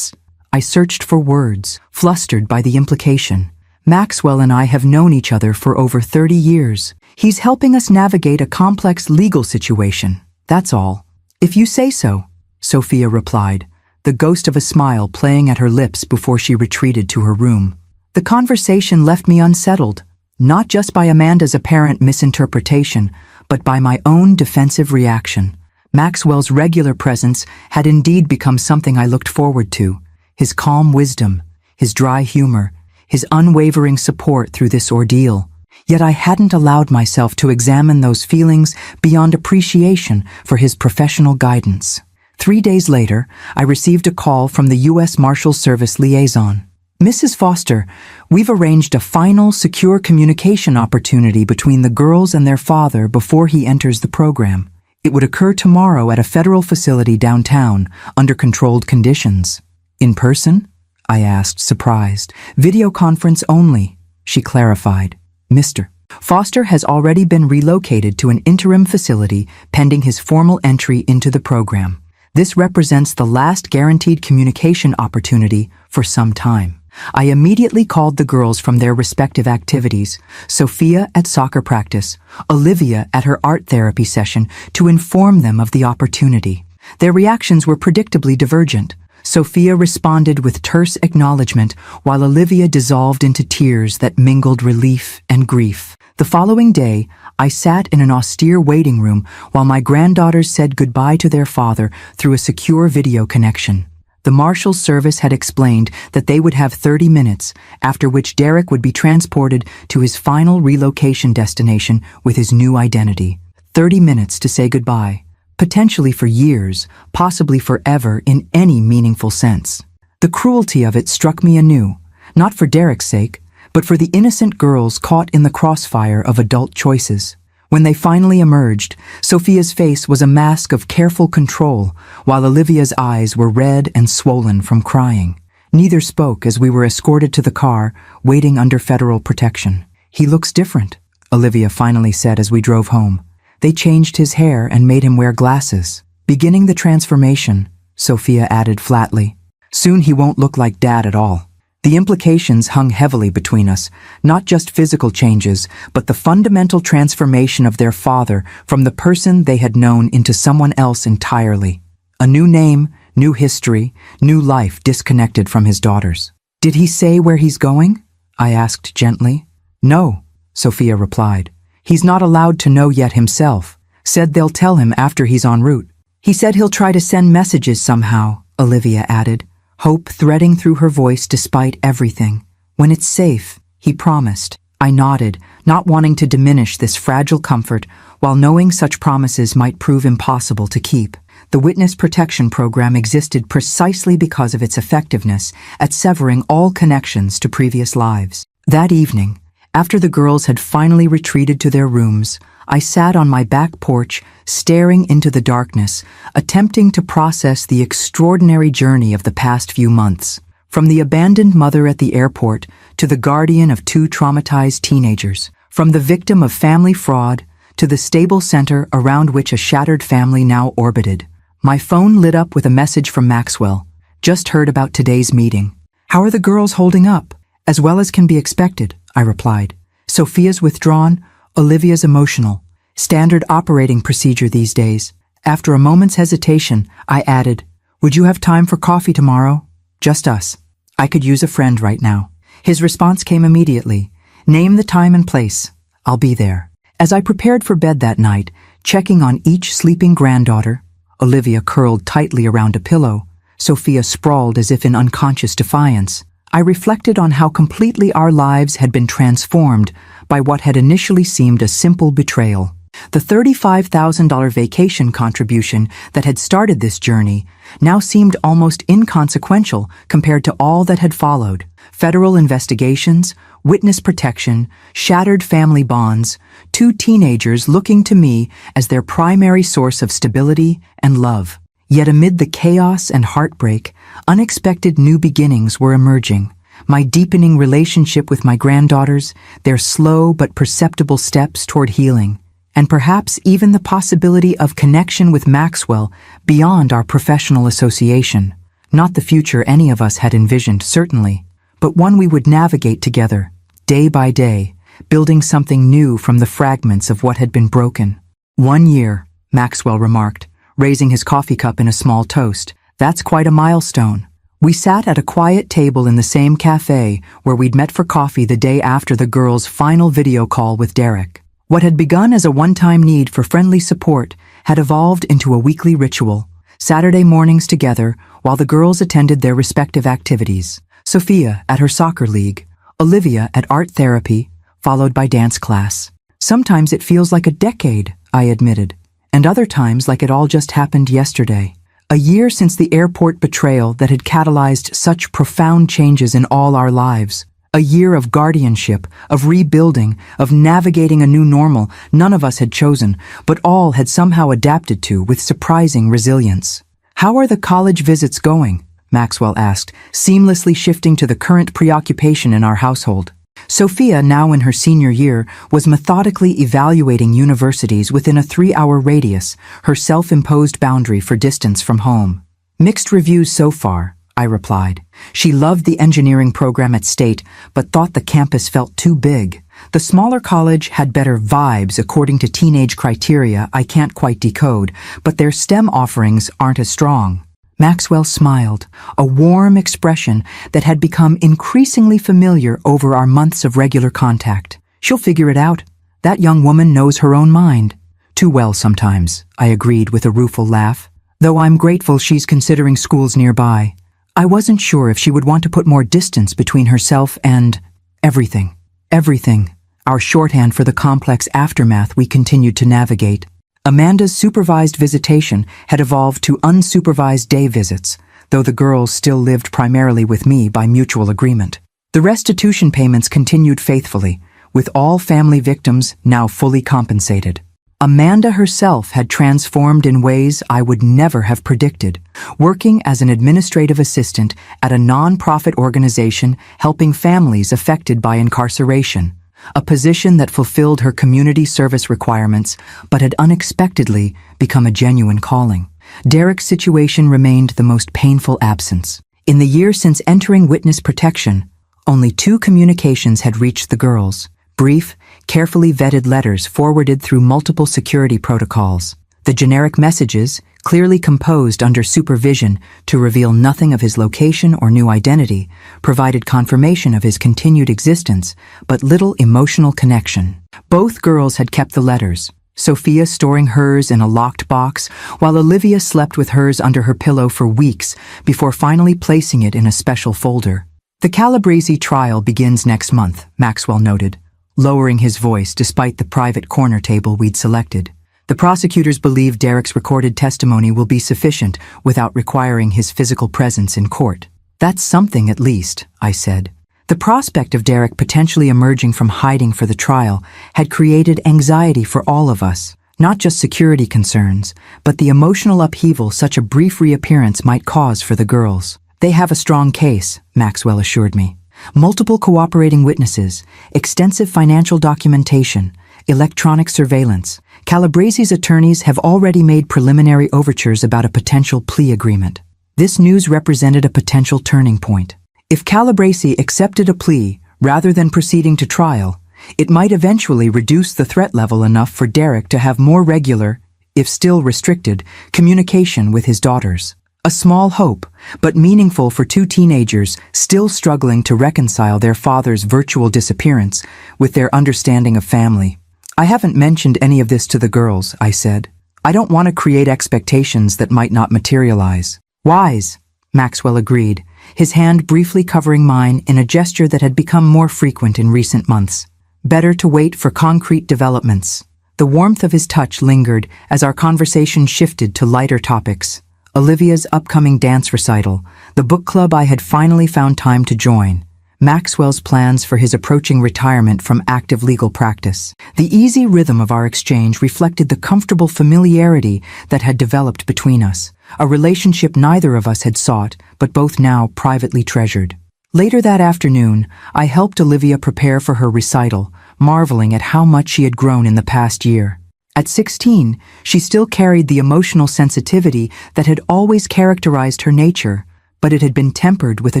I searched for words, flustered by the implication. "Maxwell and I have known each other for over 30 years. He's helping us navigate a complex legal situation, that's all." "If you say so," Sophia replied, the ghost of a smile playing at her lips before she retreated to her room. The conversation left me unsettled, not just by Amanda's apparent misinterpretation, but by my own defensive reaction. Maxwell's regular presence had indeed become something I looked forward to. His calm wisdom, his dry humor, his unwavering support through this ordeal. Yet I hadn't allowed myself to examine those feelings beyond appreciation for his professional guidance. 3 days later, I received a call from the U.S. Marshals Service liaison. "Mrs. Foster, we've arranged a final, secure communication opportunity between the girls and their father before he enters the program. It would occur tomorrow at a federal facility downtown, under controlled conditions." "In person?" I asked, surprised. "Video conference only," she clarified. "Mr. Foster has already been relocated to an interim facility pending his formal entry into the program. This represents the last guaranteed communication opportunity for some time." I immediately called the girls from their respective activities, Sophia at soccer practice, Olivia at her art therapy session, to inform them of the opportunity. Their reactions were predictably divergent. Sophia responded with terse acknowledgement, while Olivia dissolved into tears that mingled relief and grief. The following day, I sat in an austere waiting room while my granddaughters said goodbye to their father through a secure video connection. The Marshals Service had explained that they would have 30 minutes, after which Derek would be transported to his final relocation destination with his new identity. 30 minutes to say goodbye, potentially for years, possibly forever in any meaningful sense. The cruelty of it struck me anew, not for Derek's sake, but for the innocent girls caught in the crossfire of adult choices. When they finally emerged, Sophia's face was a mask of careful control, while Olivia's eyes were red and swollen from crying. Neither spoke as we were escorted to the car, waiting under federal protection. "He looks different," Olivia finally said as we drove home. "They changed his hair and made him wear glasses. Beginning the transformation," Sophia added flatly. "Soon he won't look like Dad at all." The implications hung heavily between us, not just physical changes, but the fundamental transformation of their father from the person they had known into someone else entirely. A new name, new history, new life disconnected from his daughters. "Did he say where he's going?" I asked gently. "No," Sophia replied. He's not allowed to know yet himself. Said they'll tell him after he's en route. He said he'll try to send messages somehow, Olivia added, hope threading through her voice despite everything. When it's safe, he promised. I nodded, not wanting to diminish this fragile comfort, while knowing such promises might prove impossible to keep. The Witness Protection Program existed precisely because of its effectiveness at severing all connections to previous lives. That evening, after the girls had finally retreated to their rooms, I sat on my back porch, staring into the darkness, attempting to process the extraordinary journey of the past few months. From the abandoned mother at the airport to the guardian of two traumatized teenagers, from the victim of family fraud to the stable center around which a shattered family now orbited. My phone lit up with a message from Maxwell. Just heard about today's meeting. How are the girls holding up? As well as can be expected, I replied. Sophia's withdrawn, Olivia's emotional. Standard operating procedure these days. After a moment's hesitation, I added, would you have time for coffee tomorrow? Just us. I could use a friend right now. His response came immediately. Name the time and place. I'll be there. As I prepared for bed that night, checking on each sleeping granddaughter, Olivia curled tightly around a pillow, Sophia sprawled as if in unconscious defiance, I reflected on how completely our lives had been transformed by what had initially seemed a simple betrayal. The $35,000 vacation contribution that had started this journey now seemed almost inconsequential compared to all that had followed. Federal investigations, witness protection, shattered family bonds, two teenagers looking to me as their primary source of stability and love. Yet amid the chaos and heartbreak, unexpected new beginnings were emerging. My deepening relationship with my granddaughters, their slow but perceptible steps toward healing, and perhaps even the possibility of connection with Maxwell beyond our professional association. Not the future any of us had envisioned, certainly, but one we would navigate together, day by day, building something new from the fragments of what had been broken. 1 year, Maxwell remarked, raising his coffee cup in a small toast. That's quite a milestone. We sat at a quiet table in the same cafe where we'd met for coffee the day after the girls' final video call with Derek. What had begun as a one-time need for friendly support had evolved into a weekly ritual. Saturday mornings together while the girls attended their respective activities. Sophia at her soccer league, Olivia at art therapy, followed by dance class. Sometimes it feels like a decade, I admitted, and other times like it all just happened yesterday. A year since the airport betrayal that had catalyzed such profound changes in all our lives. A year of guardianship, of rebuilding, of navigating a new normal none of us had chosen, but all had somehow adapted to with surprising resilience. How are the college visits going? Maxwell asked, seamlessly shifting to the current preoccupation in our household. Sophia, now in her senior year, was methodically evaluating universities within a 3-hour radius, her self-imposed boundary for distance from home. Mixed reviews so far, I replied. She loved the engineering program at State, but thought the campus felt too big. The smaller college had better vibes according to teenage criteria I can't quite decode, but their STEM offerings aren't as strong. Maxwell smiled, a warm expression that had become increasingly familiar over our months of regular contact. She'll figure it out. That young woman knows her own mind. Too well sometimes, I agreed with a rueful laugh, though I'm grateful she's considering schools nearby. I wasn't sure if she would want to put more distance between herself and everything. Everything, our shorthand for the complex aftermath we continued to navigate. Amanda's supervised visitation had evolved to unsupervised day visits, though the girls still lived primarily with me by mutual agreement. The restitution payments continued faithfully, with all family victims now fully compensated. Amanda herself had transformed in ways I would never have predicted, working as an administrative assistant at a non-profit organization helping families affected by incarceration. A position that fulfilled her community service requirements but had unexpectedly become a genuine calling. Derek's situation remained the most painful absence. In the year since entering witness protection, only 2 communications had reached the girls. Brief, carefully vetted letters forwarded through multiple security protocols. The generic messages, clearly composed under supervision to reveal nothing of his location or new identity, provided confirmation of his continued existence, but little emotional connection. Both girls had kept the letters, Sophia storing hers in a locked box, while Olivia slept with hers under her pillow for weeks before finally placing it in a special folder. The Calabrese trial begins next month, Maxwell noted, lowering his voice despite the private corner table we'd selected. The prosecutors believe Derek's recorded testimony will be sufficient without requiring his physical presence in court. That's something at least, I said. The prospect of Derek potentially emerging from hiding for the trial had created anxiety for all of us, not just security concerns, but the emotional upheaval such a brief reappearance might cause for the girls. They have a strong case, Maxwell assured me. Multiple cooperating witnesses, extensive financial documentation, electronic surveillance. Calabrese's attorneys have already made preliminary overtures about a potential plea agreement. This news represented a potential turning point. If Calabrese accepted a plea rather than proceeding to trial, it might eventually reduce the threat level enough for Derek to have more regular, if still restricted, communication with his daughters. A small hope, but meaningful for two teenagers still struggling to reconcile their father's virtual disappearance with their understanding of family. I haven't mentioned any of this to the girls, I said. I don't want to create expectations that might not materialize. Wise, Maxwell agreed, his hand briefly covering mine in a gesture that had become more frequent in recent months. Better to wait for concrete developments. The warmth of his touch lingered as our conversation shifted to lighter topics. Olivia's upcoming dance recital, the book club I had finally found time to join, Maxwell's plans for his approaching retirement from active legal practice. The easy rhythm of our exchange reflected the comfortable familiarity that had developed between us, a relationship neither of us had sought, but both now privately treasured. Later that afternoon, I helped Olivia prepare for her recital, marveling at how much she had grown in the past year. At 16, she still carried the emotional sensitivity that had always characterized her nature, but it had been tempered with a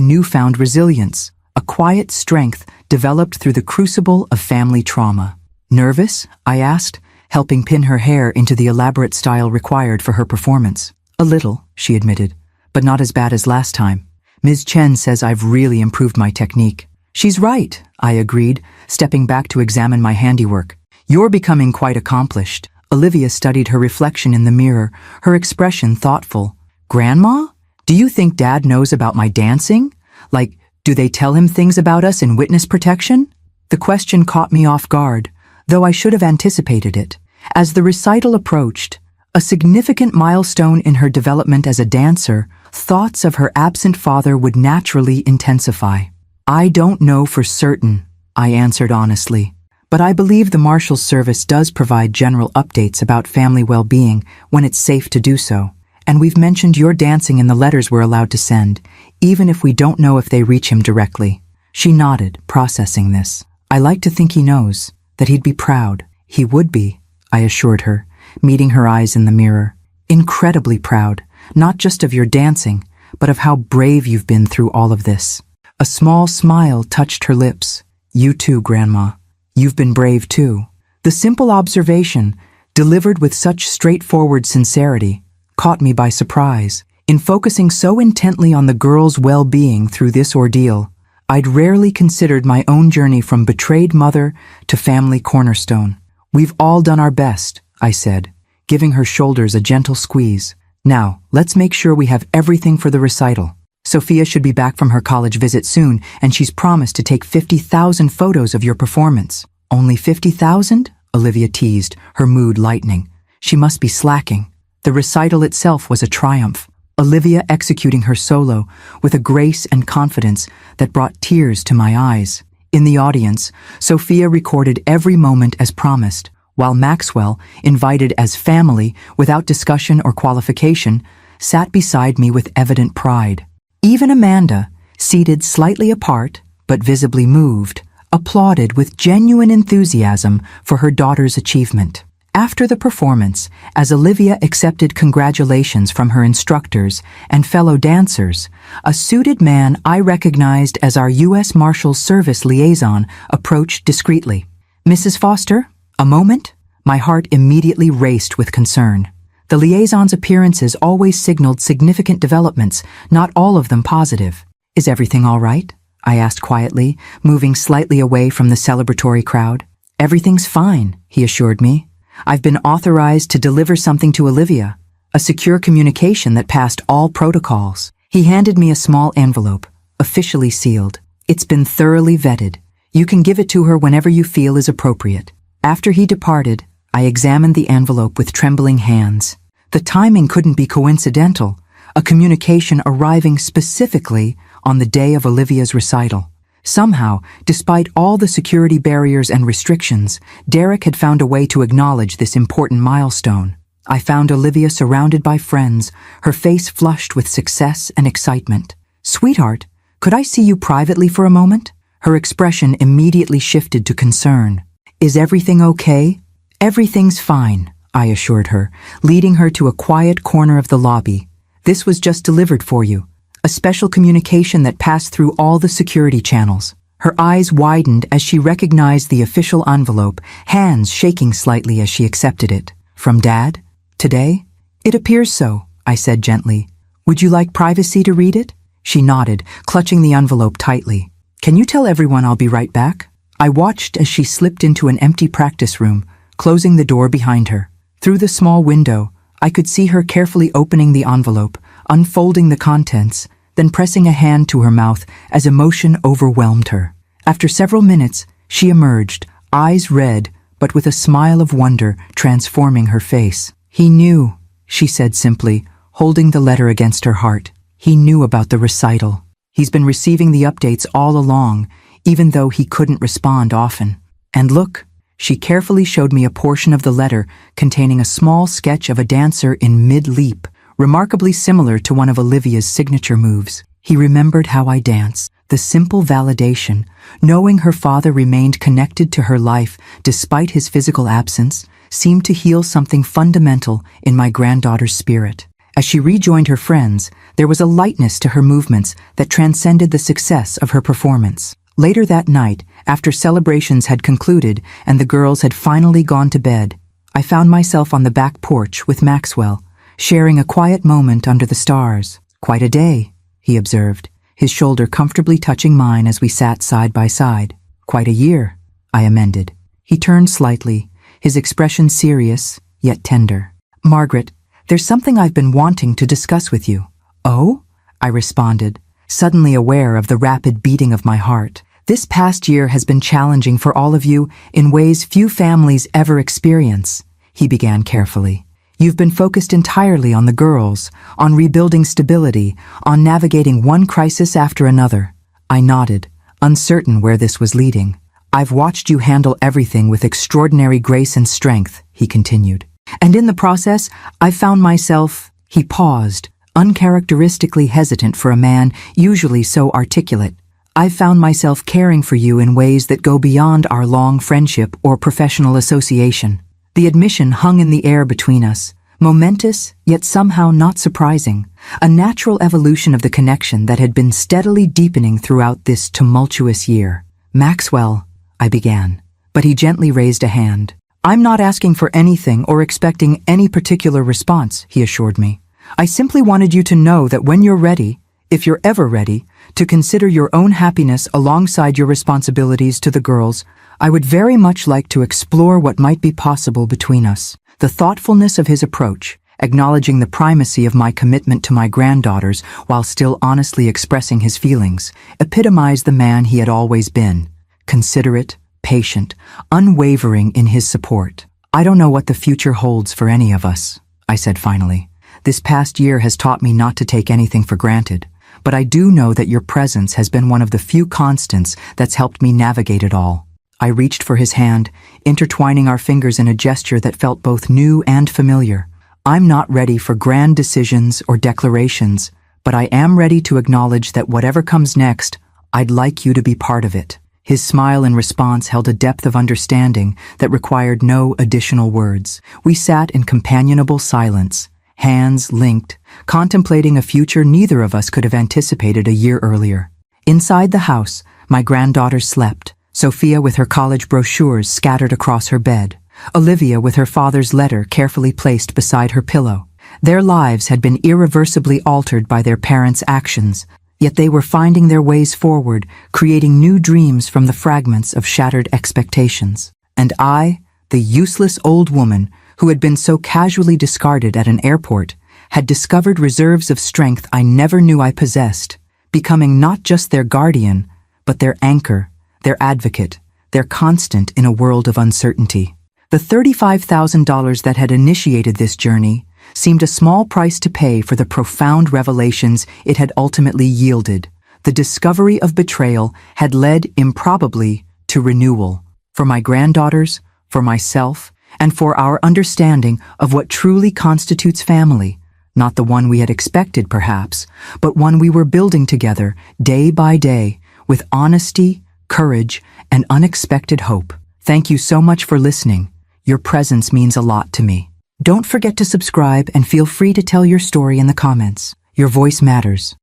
newfound resilience, a quiet strength developed through the crucible of family trauma. Nervous? I asked, helping pin her hair into the elaborate style required for her performance. A little, she admitted, but not as bad as last time. Ms. Chen says I've really improved my technique. She's right, I agreed, stepping back to examine my handiwork. You're becoming quite accomplished. Olivia studied her reflection in the mirror, her expression thoughtful. Grandma? Do you think Dad knows about my dancing? Like, do they tell him things about us in witness protection? The question caught me off guard, though I should have anticipated it. As the recital approached, a significant milestone in her development as a dancer, thoughts of her absent father would naturally intensify. I don't know for certain, I answered honestly, but I believe the Marshal's Service does provide general updates about family well-being when it's safe to do so, and we've mentioned your dancing in the letters we're allowed to send, even if we don't know if they reach him directly. She nodded, processing this. I like to think he knows, that he'd be proud. He would be, I assured her, meeting her eyes in the mirror. Incredibly proud, not just of your dancing, but of how brave you've been through all of this. A small smile touched her lips. You too, Grandma. You've been brave too. The simple observation, delivered with such straightforward sincerity, caught me by surprise. In focusing so intently on the girl's well-being through this ordeal, I'd rarely considered my own journey from betrayed mother to family cornerstone. We've all done our best, I said, giving her shoulders a gentle squeeze. Now, let's make sure we have everything for the recital. Sophia should be back from her college visit soon, and she's promised to take 50,000 photos of your performance. Only 50,000? Olivia teased, her mood lightening. She must be slacking. The recital itself was a triumph. Olivia executing her solo with a grace and confidence that brought tears to my eyes. In the audience, Sophia recorded every moment as promised, while Maxwell, invited as family without discussion or qualification, sat beside me with evident pride. Even Amanda, seated slightly apart but visibly moved, applauded with genuine enthusiasm for her daughter's achievement. After the performance, as Olivia accepted congratulations from her instructors and fellow dancers, a suited man I recognized as our U.S. Marshals Service liaison approached discreetly. Mrs. Foster, a moment? My heart immediately raced with concern. The liaison's appearances always signaled significant developments, not all of them positive. Is everything all right? I asked quietly, moving slightly away from the celebratory crowd. Everything's fine, he assured me. I've been authorized to deliver something to Olivia, a secure communication that passed all protocols. He handed me a small envelope, officially sealed. It's been thoroughly vetted. You can give it to her whenever you feel is appropriate. After he departed, I examined the envelope with trembling hands. The timing couldn't be coincidental, a communication arriving specifically on the day of Olivia's recital. Somehow, despite all the security barriers and restrictions, Derek had found a way to acknowledge this important milestone. I found Olivia surrounded by friends, her face flushed with success and excitement. "Sweetheart, could I see you privately for a moment?" Her expression immediately shifted to concern. "Is everything okay?" "Everything's fine," I assured her, leading her to a quiet corner of the lobby. "This was just delivered for you. A special communication that passed through all the security channels." Her eyes widened as she recognized the official envelope, hands shaking slightly as she accepted it. "From Dad? Today?" "It appears so," I said gently. "Would you like privacy to read it?" She nodded, clutching the envelope tightly. "Can you tell everyone I'll be right back?" I watched as she slipped into an empty practice room, closing the door behind her. Through the small window, I could see her carefully opening the envelope, unfolding the contents, then pressing a hand to her mouth as emotion overwhelmed her. After several minutes, she emerged, eyes red, but with a smile of wonder transforming her face. "He knew," she said simply, holding the letter against her heart. "He knew about the recital. He's been receiving the updates all along, even though he couldn't respond often. And look," she carefully showed me a portion of the letter containing a small sketch of a dancer in mid-leap, remarkably similar to one of Olivia's signature moves. He remembered how I danced. The simple validation, knowing her father remained connected to her life despite his physical absence, seemed to heal something fundamental in my granddaughter's spirit. As she rejoined her friends, there was a lightness to her movements that transcended the success of her performance. Later that night, after celebrations had concluded and the girls had finally gone to bed, I found myself on the back porch with Maxwell, sharing a quiet moment under the stars. "Quite a day," he observed, his shoulder comfortably touching mine as we sat side by side. "Quite a year," I amended. He turned slightly, his expression serious, yet tender. "Margaret, there's something I've been wanting to discuss with you." "Oh?" I responded, suddenly aware of the rapid beating of my heart. "This past year has been challenging for all of you in ways few families ever experience," he began carefully. "You've been focused entirely on the girls, on rebuilding stability, on navigating one crisis after another." I nodded, uncertain where this was leading. "I've watched you handle everything with extraordinary grace and strength," he continued. "And in the process, I've found myself—" He paused, uncharacteristically hesitant for a man usually so articulate. "I've found myself caring for you in ways that go beyond our long friendship or professional association." The admission hung in the air between us, momentous yet somehow not surprising, a natural evolution of the connection that had been steadily deepening throughout this tumultuous year. "Maxwell," I began, but he gently raised a hand. "I'm not asking for anything or expecting any particular response," he assured me. "I simply wanted you to know that when you're ready, if you're ever ready, to consider your own happiness alongside your responsibilities to the girls, I would very much like to explore what might be possible between us." The thoughtfulness of his approach, acknowledging the primacy of my commitment to my granddaughters while still honestly expressing his feelings, epitomized the man he had always been, considerate, patient, unwavering in his support. "I don't know what the future holds for any of us," I said finally. "This past year has taught me not to take anything for granted, but I do know that your presence has been one of the few constants that's helped me navigate it all." I reached for his hand, intertwining our fingers in a gesture that felt both new and familiar. "I'm not ready for grand decisions or declarations, but I am ready to acknowledge that whatever comes next, I'd like you to be part of it." His smile in response held a depth of understanding that required no additional words. We sat in companionable silence, hands linked, contemplating a future neither of us could have anticipated a year earlier. Inside the house, my granddaughter slept, Sophia with her college brochures scattered across her bed, Olivia with her father's letter carefully placed beside her pillow. Their lives had been irreversibly altered by their parents' actions, yet they were finding their ways forward, creating new dreams from the fragments of shattered expectations. And I, the useless old woman who had been so casually discarded at an airport, had discovered reserves of strength I never knew I possessed, becoming not just their guardian, but their anchor, their advocate, their constant in a world of uncertainty. The $35,000 that had initiated this journey seemed a small price to pay for the profound revelations it had ultimately yielded. The discovery of betrayal had led improbably to renewal, for my granddaughters, for myself, and for our understanding of what truly constitutes family, not the one we had expected perhaps, but one we were building together day by day with honesty, courage, and unexpected hope. Thank you so much for listening. Your presence means a lot to me. Don't forget to subscribe and feel free to tell your story in the comments. Your voice matters.